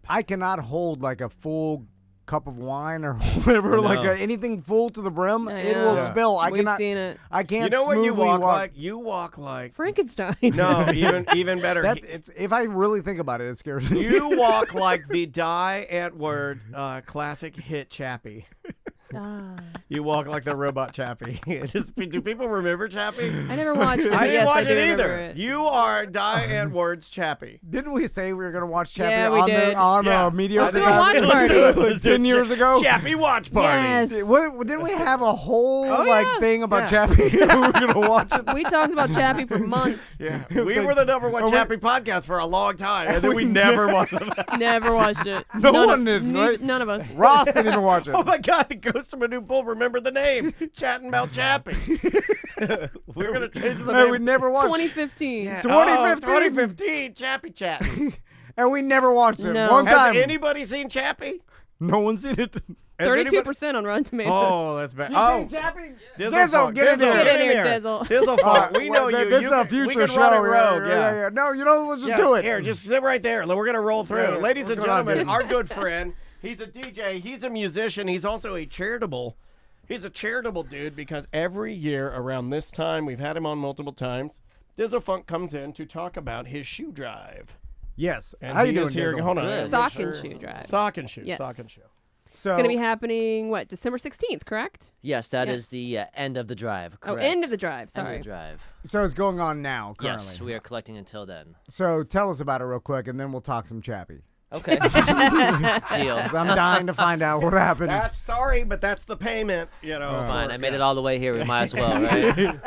I cannot hold like a full cup of wine or whatever, like anything full to the brim. I It will know. spill. I We've cannot. seen it. I can't. You know what you smoothly walk like? You walk like Frankenstein. No, even better. It's if I really think about it, it scares me. You walk like the Die Antwoord classic hit Chappie. You walk like the robot Chappie. Do people remember Chappie? I never watched it. I but didn't yes, watch I do it remember either. it. You are Die Antwoord's Chappie. Didn't we say we were gonna watch Chappie Yeah, we did. on Media? Let's do a watch party. Let's do 10 years ago. Chappie watch party. Yes. Didn't we have a whole yeah. thing about Yeah. Chappie? We were gonna watch it. We talked about Chappie for months. Yeah, we were the #1 Chappie podcast for a long time, and then we never watched it. Never watched it. No one did, right? None of us. Ross didn't even watch it. Oh my God, the ghost of a new bull remembered the name. Chatting about Chappie. We're going to change the Hey, name. we never watched 2015. Yeah. 2015? 2015, Chappie chatting. and we never watched it. No. One time. Has anybody seen Chappie? No one's seen it. Has 32% on Rotten Tomatoes. Oh, that's bad. Oh, Chappie? Dizzle Dizzle, Phunk. get in Dizzle, here. Get in here, Dizzle. Dizzle Phunk. We know you. This You is a can- future we can show. run it rogue. Yeah. No, let's just do it. Here, just sit right there. We're going to roll through. Yeah, Ladies and what's going on gentlemen, here? our good friend, he's a DJ, he's a musician, he's also a charitable. He's a charitable dude because every year around this time, we've had him on multiple times, Dizzle Phunk comes in to talk about his shoe drive. Yes. And How you he doing, is here. Dizzle? Hold on. Good. Sock and shoe drive. Sock and shoe. Yes. Sock and shoe. So It's going to be happening, December 16th, correct? Yes, that Yes. is the end of the drive. Oh, Correct. end of the drive. End Sorry. of the drive. So it's going on now, currently. Yes, we are collecting until then. So tell us about it real quick, and then we'll talk some Chappie. Okay. Deal. I'm dying to find out what happened. That's sorry, but that's the payment. You know, It's fine. I made it all the way here. We might as well, right?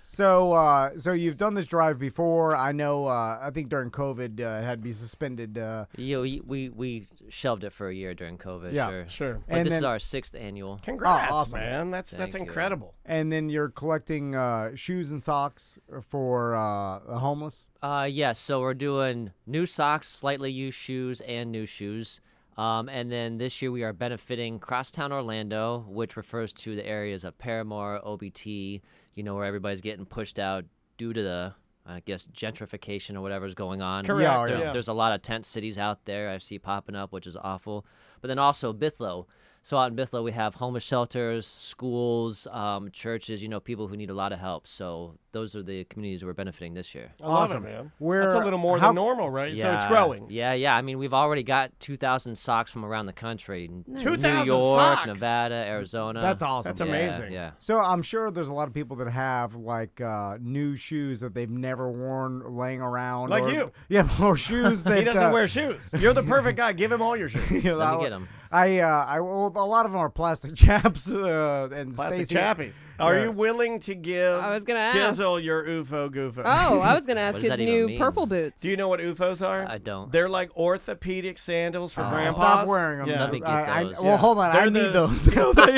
So you've done this drive before. I know. I think during COVID, it had to be suspended. We shelved it for a year during COVID. Yeah, sure. But And this is then- our 6th annual. Congrats, awesome. man. That's Thank you. incredible. And then you're collecting shoes and socks for the homeless. Yes. So we're doing new socks, slightly used shoes, and new shoes. And then this year we are benefiting Crosstown Orlando, which refers to the areas of Paramore, OBT, where everybody's getting pushed out due to the, I guess, gentrification or whatever's going on. Correct. There's a lot of tent cities out there I see popping up, which is awful. But then also Bithlo. So out in Bithlo, we have homeless shelters, schools, churches, people who need a lot of help. So those are the communities we're benefiting this year. I love Awesome. it, man. Where- That's a little more how- than normal, right? So it's growing. Yeah. I mean, we've already got 2,000 socks from around the country. 2,000 New York, socks? Nevada, Arizona. That's awesome. That's Yeah, amazing. Yeah. So I'm sure there's a lot of people that have like new shoes that they've never worn laying around. Like or, you. Yeah, or shoes that He doesn't wear shoes. You're the perfect guy. Give him all your shoes. Let me get them. Well, a lot of them are plastic chaps and Plastic Stacy. chappies. Are Yeah. you willing to give I was gonna ask. Dizzle your UFO goofo? Oh, I was going to ask What does his that even new mean? purple boots. Do you know what UFOs are? I don't. They're like orthopedic sandals for grandpas. Stop wearing them. Yeah. Let me get those. Well, hold on. I They're need the- those.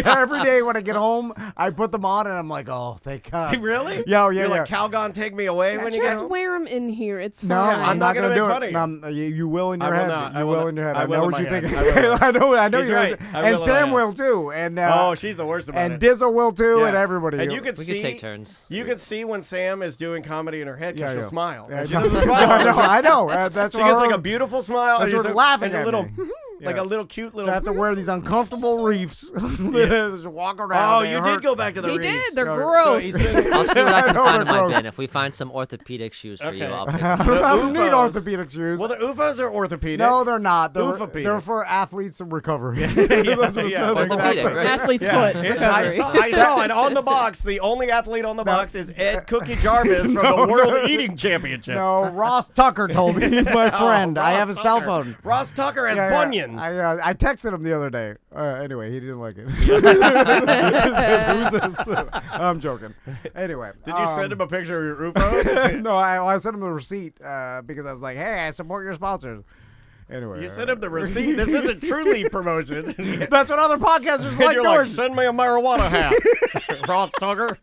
Every day when I get home, I put them on and I'm like, oh, thank God. Really? Yeah, You're yeah. like, Calgon, take me away when you get Just home? wear them in here. It's fine. No, I'm not gonna gonna do make fun it. of No, you will in I your will head. not. I You will will not. in your head. I I will know in what you my think. head. I will. I know He's you. right. I will And in my Sam head. will too. And Oh, she's the worst about and it. Dizzle will too, Yeah. and everybody. And you can We see, could take turns. You can see when Sam is doing comedy in her head because she'll smile. Yeah, And she no, doesn't smile. I know. That's She why gets like her- a beautiful smile. That's and what's she's laughing and a at little. me. like a little cute little. So I have to wear these uncomfortable reefs. Just walk around. Oh, you did go back to the He reefs. did. They're gross. I'll see what I can find in my gross. bin. If we find some orthopedic shoes for you, I'll pick I them. don't need UFOs. orthopedic shoes. Well, the UFOs are orthopedic. No, they're not. Oofopedic. They're for athletes in recovery. Yeah, That's what it yeah. says. Orthopedic, right? Athlete's foot. recovery. I saw it on the box. The only athlete on the box is Ed Cookie Jarvis from the World Eating Championship. No, Ross Tucker told me. He's my friend. I Ross have his cell Tucker. phone. Ross Tucker has Yeah, bunions. I texted him the other day. Anyway, he didn't like it. I'm joking. Anyway. Did you send him a picture of your UFO? No, I sent him the receipt because I was like, hey, I support your sponsors. Anyway. You sent him the receipt. This isn't truly promotion. That's what other podcasters And like you're doing. like, send me a marijuana hat, Ross Tucker.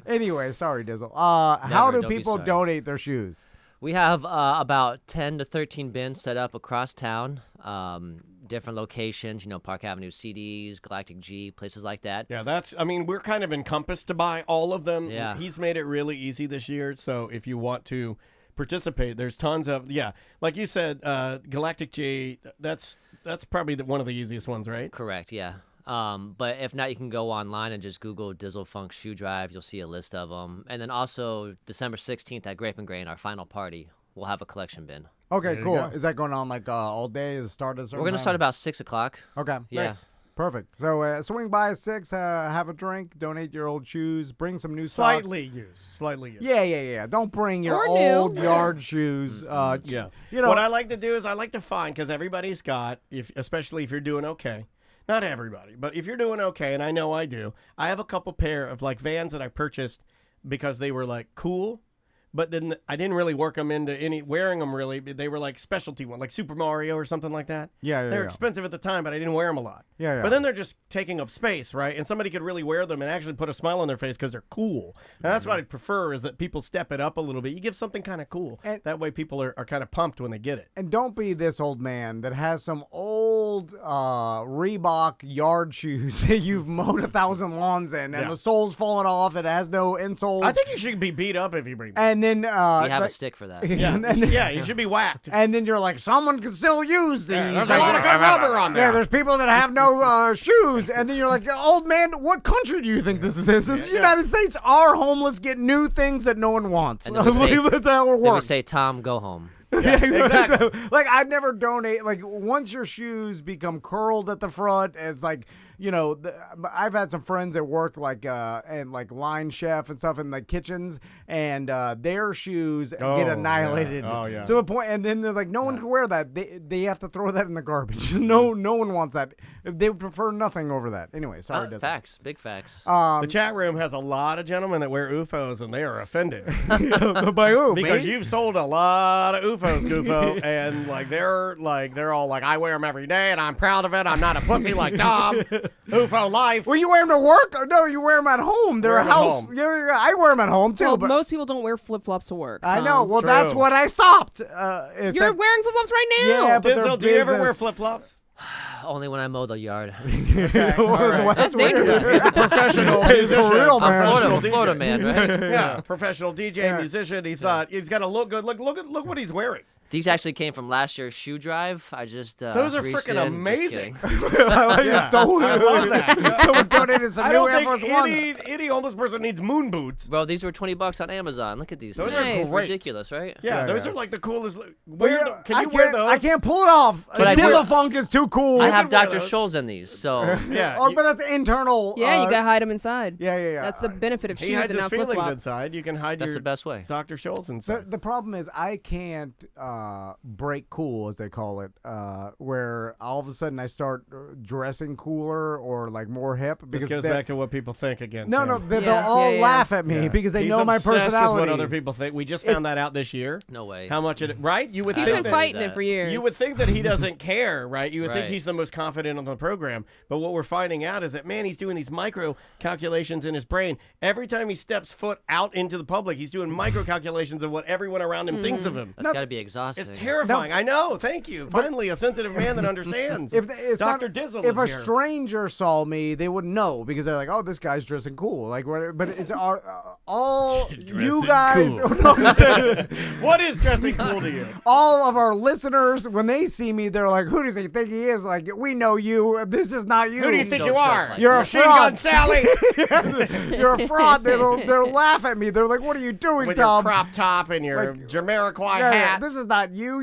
Anyway, sorry, Dizzle. How do don't be people sorry. donate their shoes? We have about 10 to 13 bins set up across town. Different locations, Park Avenue CDs, Galactic G, places like that. Yeah, we're kind of encompassed to buy all of them. Yeah. He's made it really easy this year. So if you want to participate, there's tons of, like you said, Galactic G, that's probably one of the easiest ones, right? Correct, yeah. But if not, you can go online and just Google Dizzle Phunk Shoe Drive. You'll see a list of them. And then also December 16th at Grape and Grain, our final party, we'll have a collection bin. Okay, There you cool. go. Is that going on like all day? Is it start at a certain We're going to time? start about 6 o'clock. Okay. Yeah. Nice. Perfect. So swing by at 6, have a drink, donate your old shoes, bring some new socks. Slightly used. Yeah. Don't bring your Or new. old yard shoes. Yeah. You know, What I like to do is I like to find, because everybody's got, especially if you're doing okay. Not everybody, but if you're doing okay, and I know I do, I have a couple pair of like Vans that I purchased because they were like cool. But then I didn't really work them into wearing them really. They were like specialty ones, like Super Mario or something like that. Yeah. They're expensive at the time, but I didn't wear them a lot. Yeah. But then they're just taking up space, right? And somebody could really wear them and actually put a smile on their face because they're cool. And that's what I prefer is that people step it up a little bit. You give something kind of cool. And- that way people are kind of pumped when they get it. And don't be this old man that has some old Reebok yard shoes that you've mowed 1,000 lawns in, and the sole's falling off. It has no insoles. I think you should be beat up if you bring them. And then We have a like- stick for that. Yeah, you should be whacked. And then you're like, someone can still use these. There's a lot of good rubber on there. Yeah, there's people that have no shoes, and then you're like, old man, what country do you think this is? This is the United States. Our homeless get new things that no one wants. And then we say- That's how it Then we works. say, Tom, go home. Yeah, exactly. Like, I'd never donate. Like, once your shoes become curled at the front, it's like, I've had some friends that work like and like line chef and stuff in like kitchens, and their shoes get annihilated. Oh, yeah. To the point, and then they're like, no one can wear that. They have to throw that in the garbage. No one wants that. They would prefer nothing over that. Anyway, sorry. Desmond. Facts, big facts. The chat room has a lot of gentlemen that wear UFOs, and they are offended. By who? Because me? you've sold a lot of UFOs, Goofo, and they're all like, I wear them every day, and I'm proud of it. I'm not a pussy like Tom. UFO life. Well, you wear them to work? Or no, you wear them at home. They're Wear a 'em at house. home. Yeah, I wear them at home too. Well, but most people don't wear flip-flops to work. I know. Tom. Well, that's True. what I stopped. You're wearing flip-flops right now. Yeah, but Dizzle, do you ever wear flip-flops? Only when I mow the yard. Okay, all right. That's dangerous. He's a professional He's a musician. real man. I'm Professional Florida DJ. man, right? Yeah, professional DJ, musician. He's got to look good. Look what he's wearing. These actually came from last year's shoe drive. I just Those are reached freaking in, just amazing. kidding. I like you stole I love that. Someone donated some I new don't Air think Force One. any homeless person needs moon boots. Bro, these were $20 on Amazon. Look at these Those things. are great. Ridiculous, right? Yeah, Yeah, those yeah. are like the coolest. I Can you wear those? I can't pull it off. But I do- Dizzle Phunk is too cool. I have wear Dr. those. Scholl's in these, so Yeah, But that's internal. Yeah, you gotta hide them inside. Yeah. That's the benefit of he shoes hides and his not feelings flip-flops. inside. You can hide that's your the best way. Dr. Scholl's inside. The problem is I can't break cool, as they call it, where all of a sudden I start dressing cooler or like more hip. This Because goes they- back to what people think again. No, Sam. no, they'll Yeah, all yeah. laugh at me Yeah. because they He's know my obsessed with personality. what other people think. We just found that out this year. No way. How much it right? You would He's think been that fighting it for years. you would think that he doesn't care, right? You would think Right. he's the most confident on the program. But what we're finding out is that man, he's doing these micro calculations in his brain. Every time he steps foot out into the public, he's doing micro calculations of what everyone around him thinks of him. That's got to be exhausting. exhausting. It's terrifying. I know. Thank you. Finally, a sensitive man that understands. Dr. Dizzle If a is here. stranger saw me, they wouldn't know because they're like, "Oh, this guy's dressing cool." Like, whatever. But it's all you guys. What is dressing cool to you? All of our listeners, when they see me, they're like, "Who does he think he is?" Like, we know you. This is not you. Who do you think you are? You're a Machine fraud, Gun Sally. You're a fraud. They'll laugh at me. They're like, "What are you doing, With Tom?" your crop top and your Jamiroquai Yeah, hat. this is not you.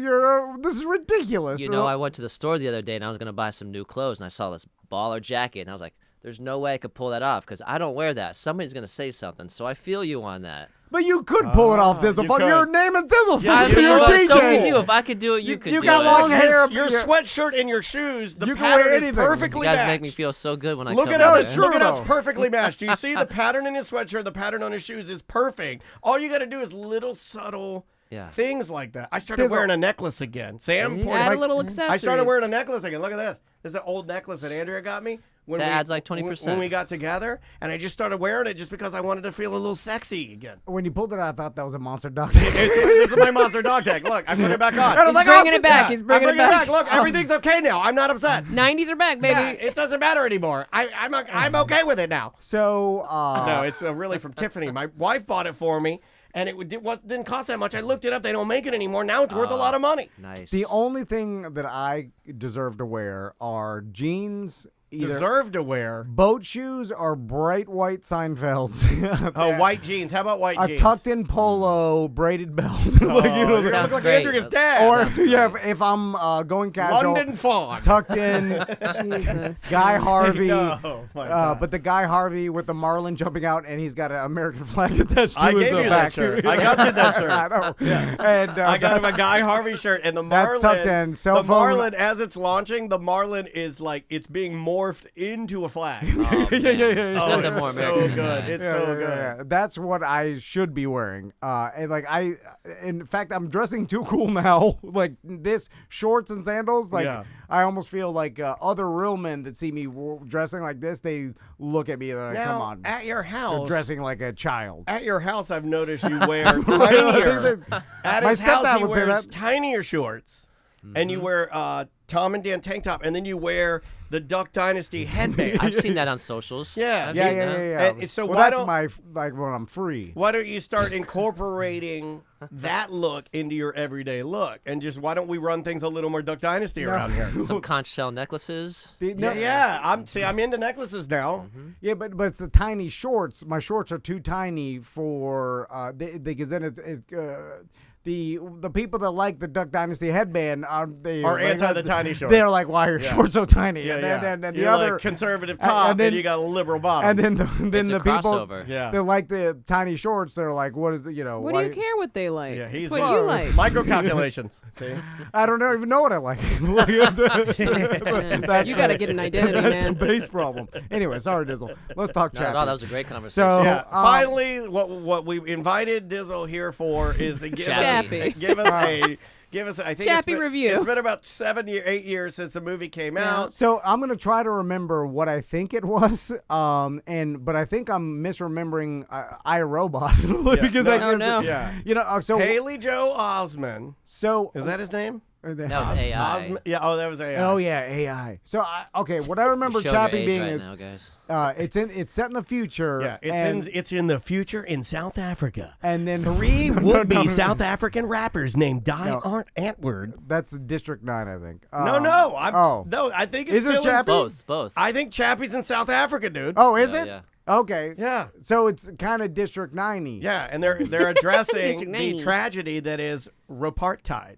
This is ridiculous. You know, I went to the store the other day and I was going to buy some new clothes and I saw this baller jacket and I was like, there's no way I could pull that off because I don't wear that. Somebody's going to say something. So I feel you on that. But you could pull it off, Dizzle Phunk. Your name is Dizzle Yeah, Phunk. you You're a know, DJ. So could you. If I could do it, you could do it. You got long hair. Your sweatshirt and your shoes, the You can wear pattern is anything. perfectly You guys matched. make me feel so good when I Look come at how out it's there. look at how it's though. perfectly matched. Do you see the pattern in his sweatshirt, the pattern on his shoes is perfect. All you got to do is little subtle things like that. I started wearing a necklace again. Sam, Add a little accessories. I started wearing a necklace again. Look at this. This is an old necklace that Andrea got me. When That adds like 20%. When we got together, and I just started wearing it just because I wanted to feel a little sexy again. When you pulled it out, I thought that was a monster dog. This is my monster dog tag. Look, I put it back on. He's bringing it back. He's bringing it back. Look, everything's okay now. I'm not upset. 90s are back, baby. Yeah, it doesn't matter anymore. I'm okay with it now. So, No, it's really from Tiffany. My wife bought it for me, and it didn't cost that much. I looked it up. They don't make it anymore. Now it's worth a lot of money. Nice. the only thing that I deserve to wear are jeans. Either Deserve to wear. boat shoes or bright white Seinfelds. Oh, white jeans. How about white A jeans? tucked-in polo, braided belt. You look Sounds like great. Andrea's dad. Or if I'm going casual, London Fog. tucked in. Jesus. Guy Harvey. No, my God. But the Guy Harvey with the marlin jumping out, and he's got an American flag attached to I his gave you that back. shirt. I got you that shirt. I know. And I got him a Guy Harvey shirt, and the That's Marlin. tucked in. Cell the phone- Marlin, as it's launching, the Marlin is like it's being morphed into a flag. Oh, yeah. There's Oh, nothing it's more so American than good. that. It's so good. Yeah. That's what I should be wearing. And like in fact, I'm dressing too cool now. Like this shorts and sandals. Like I almost feel like other real men that see me dressing like this, they look at me and they're like, Now, "Come on, at your house, you're dressing like a child." At your house, I've noticed you wear tinier. At My his house, stepdad he would say wears that. tinier shorts, and you wear Tom and Dan tank top, and then you wear the Duck Dynasty headband. I've seen that on socials. Yeah. I've Yeah. seen that. And so well, why that's don't my like when I'm free. why don't you start incorporating that look into your everyday look, and just why don't we run things a little more Duck Dynasty around here? Some conch shell necneclasses. I'm into necklaces now. Yeah, but it's the tiny shorts. My shorts are too tiny for because then the people that like the Duck Dynasty headband are anti the tiny shorts. They're like, why are your shorts so tiny? Yeah, and then the You're other like conservative top, and you got a liberal bottom. and then It's a the people crossover. that like the tiny shorts, they're like, what is it? You know, What why, do you care what they like? Yeah, he's it's what you like. micro calculations. See, I don't even know what I like. You got to get an identity, That's a man. base problem. Anyway, sorry, Dizzle. Let's talk Not at all. Chappie. That was a great conversation. So yeah. Finally, what we invited Dizzle here for is to give us Chappie. give us. I think Chappie it's been, review. It's been about 8 years since the movie came out. So I'm gonna try to remember what I think it was, but I think I'm misremembering iRobot because so Haley Joe Osment. So is that his name? That was AI. Yeah. Oh, that was AI. Oh yeah, AI. So what I remember Show Chappie your age being right is now, guys. it's set in the future. Yeah, and it's in the future in South Africa. And then three No, would-be no. South African rappers named Antwoord. That's District 9, I think. No, I think it's Is this still in- Chappie? Both. I think Chappie's in South Africa, dude. Oh, is it? Yeah. Okay. Yeah. So it's kind of District 9-y. Yeah, and they're addressing District the 90. tragedy that is Ropartide.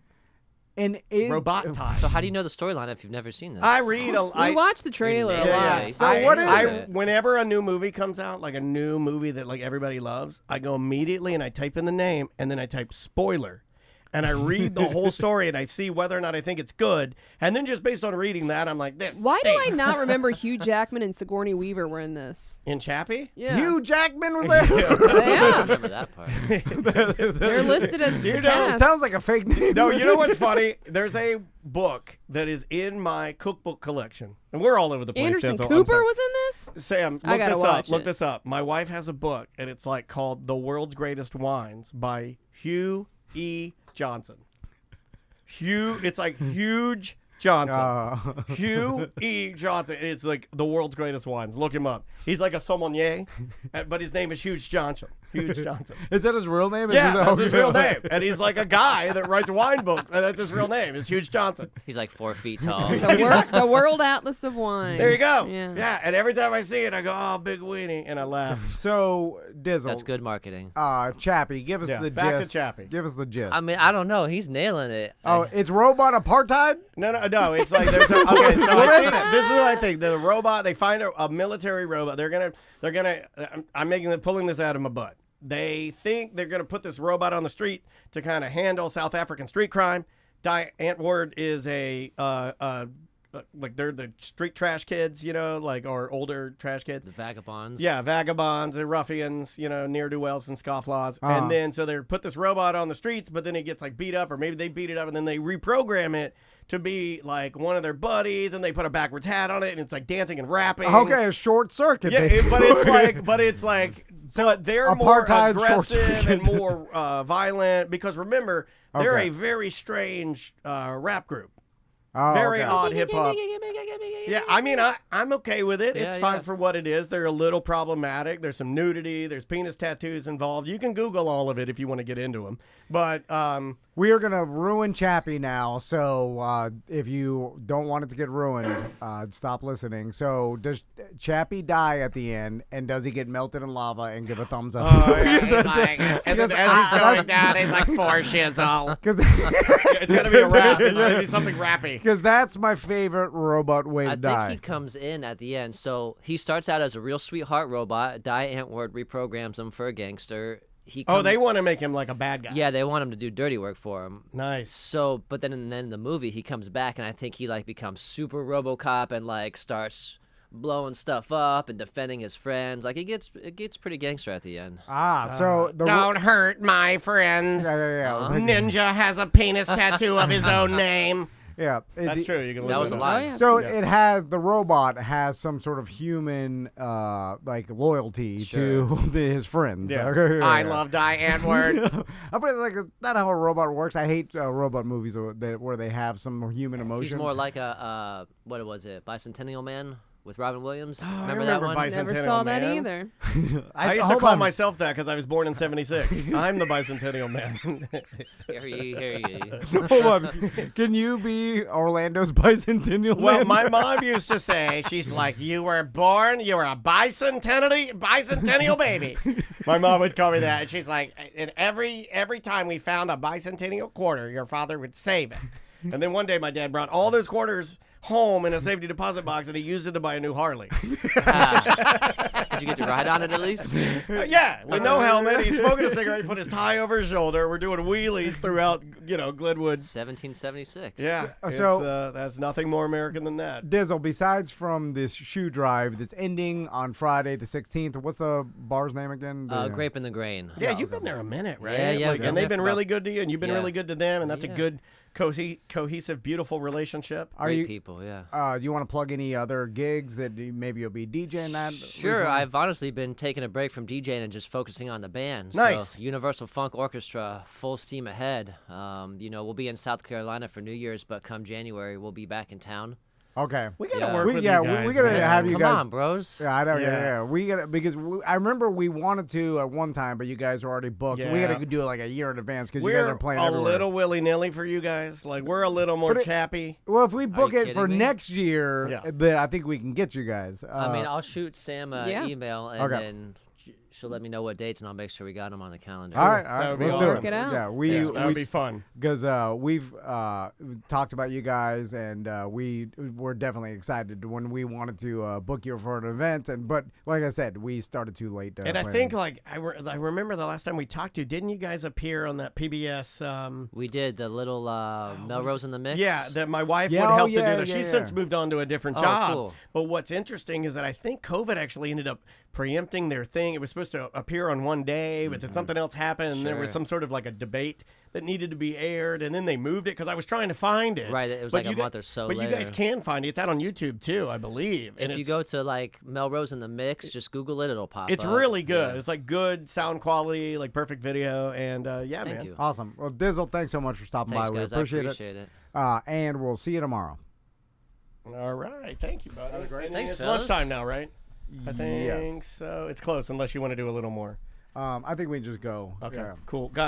And is Robot time. So how do you know the storyline if you've never seen this? I read a We watched the trailer a lot. So what is it? Whenever a new movie comes out, like a new movie that like everybody loves, I go immediately and I type in the name and then I type spoiler. And I read the whole story and I see whether or not I think it's good. And then just based on reading that, I'm like, this Why do I stinks. not remember Hugh Jackman and Sigourney Weaver were in this? In Chappie? Yeah. Hugh Jackman was there? I Yeah. remember that part. They're listed as the cast. Sounds like a fake name. No, you know what's funny? There's a book that is in my cookbook collection. And we're all over the place. Anderson Denzel. I'm Cooper sorry. was in this? Sam, I look gotta this up. watch Look it. this up. My wife has a book, and it's like called The World's Greatest Wines by Hugh E. Johnson. It's like Huge Johnson. Hugh E. Johnson. It's like the world's greatest wines. Look him up. He's like a sommelier, but his name is Huge Johnson. Huge Johnson. Is that his real name? Yeah, that's his real name. And he's like a guy that writes wine books, and that's his real name. It's Huge Johnson. He's like 4 feet tall. The World Atlas of Wine. There you go. Yeah. And every time I see it, I go, "Oh, big weenie," and I laugh. So Dizzle. That's good marketing. Chappie, give us the back gist. to Chappie. Give us the gist. I mean, I don't know. He's nailing it. Oh, it's robot apartheid? No. It's like there's okay. So this is what I think. The robot. They find a military robot. They're gonna. I'm pulling this out of my butt. They think they're gonna put this robot on the street to kind of handle South African street crime. Die Antwoord is like they're the street trash kids, or older trash kids. The vagabonds. Yeah, vagabonds and ruffians, ne'er-do-wells and scofflaws. And then so they put this robot on the streets, but then it gets like beat up, or maybe they beat it up and then they reprogram it to be like one of their buddies, and they put a backwards hat on it, and it's like dancing and rapping. Okay, a short circuit. Yeah, but it's like so they're more apartheid, aggressive and more violent because remember they're a very strange rap group. Very odd hip hop. Yeah, I mean, I'm okay with it. It's fine for what it is. They're a little problematic. There's some nudity. There's penis tattoos involved. You can Google all of it if you want to get into them. But we are gonna ruin Chappie now. So if you don't want it to get ruined, stop listening. So does Chappie die at the end, and does he get melted in lava and give a thumbs up? And then as he's going down, he's like 4 shizzle. It's gonna be a rap. It's gonna be something rappy. Because that's my favorite robot way to die. I think he comes in at the end. So he starts out as a real sweetheart robot. Die Antwoord reprograms him for a gangster. They want to make him like a bad guy. Yeah, they want him to do dirty work for him. Nice. So, but then in the movie, he comes back, and I think he like becomes super RoboCop and like starts blowing stuff up and defending his friends. Like it gets pretty gangster at the end. So don't hurt my friends. Yeah. Ninja has a penis tattoo of his own name. Yeah, that's true. You can that was a lie. So it has the robot has some sort of human like loyalty to his friends. Yeah. I love Die Antwoord. But like not how a robot works. I hate robot movies where they have some human emotion. He's more like a what was it? Bicentennial Man with Robin Williams. Remember that one? Never saw that either. I used to call myself that because I was born in '76. I'm the Bicentennial Man. Hear ye. Hold on. Can you be Orlando's Bicentennial Man? Well, my mom used to say, she's like, you were a bicentennial baby. My mom would call me that. And she's like, and every time we found a bicentennial quarter, your father would save it. And then one day my dad brought all those quarters home in a safety deposit box, and he used it to buy a new Harley. Did you get to ride on it at least? Yeah, with no helmet. He's smoking a cigarette. He put his tie over his shoulder. We're doing wheelies throughout, Glenwood. 1776. Yeah, so that's nothing more American than that. Dizzle, besides from this shoe drive that's ending on Friday the 16th, what's the bar's name again? Grape in the Grain. Yeah, you've been there a minute, right? Yeah. And they've been really good to you, and you've been really good to them, and that's a good cohesive, beautiful relationship. Great people, yeah. Do you want to plug any other gigs that maybe you'll be DJing that? Sure. recently? I've honestly been taking a break from DJing and just focusing on the band. Nice. So Universal Funk Orchestra, full steam ahead. We'll be in South Carolina for New Year's, but come January, we'll be back in town. Okay. We gotta work with you guys. We gotta have you Come guys. on, bros. Yeah, I know. Yeah. We gotta because I remember we wanted to at one time, but you guys were already booked. Yeah. We gotta do it like a year in advance because you guys are playing everywhere. We're a little willy-nilly for you guys. Like we're a little more chappy. Well, if we book you it for kidding me? next year, then I think we can get you guys. I mean, I'll shoot Sam an email and Okay. then she'll let me know what dates, and I'll make sure we got them on the calendar. All right, That would be let's awesome. do Work it out. Yeah, that would be fun. because we've talked about you guys, and we were definitely excited when we wanted to book you for an event. But like I said, we started too late. And I think I remember the last time we talked to you, didn't you guys appear on that PBS? We did the little Melrose in the Mix. Yeah, that my wife Yeah, would help to do yeah, that. yeah, She's yeah. since moved on to a different Oh, job. cool. But what's interesting is that I think COVID actually ended up preempting their thing. It was supposed supposed to appear on one day, but then something else happened, and there was Sure. some sort of like a debate that needed to be aired, and then they moved it because I was trying to find it. Right, it was But like a you month or so But you guys later. can find it. It's out on YouTube too, I believe. And If you it's- go to like Melrose in the Mix, just Google it, it'll pop it's up. really good. Yeah. It's like good sound quality, like perfect video, and yeah, Thank man. you. Awesome. Well, Dizzle, thanks so much for stopping Thanks, by. guys. We appreciate, I appreciate it. And we'll see you tomorrow. All right, thank you, buddy. And Thanks, it's fellas. lunchtime now, right? I think Yes. so. It's close, unless you want to do a little more. I think we can just go. Okay, Yeah. cool, guys.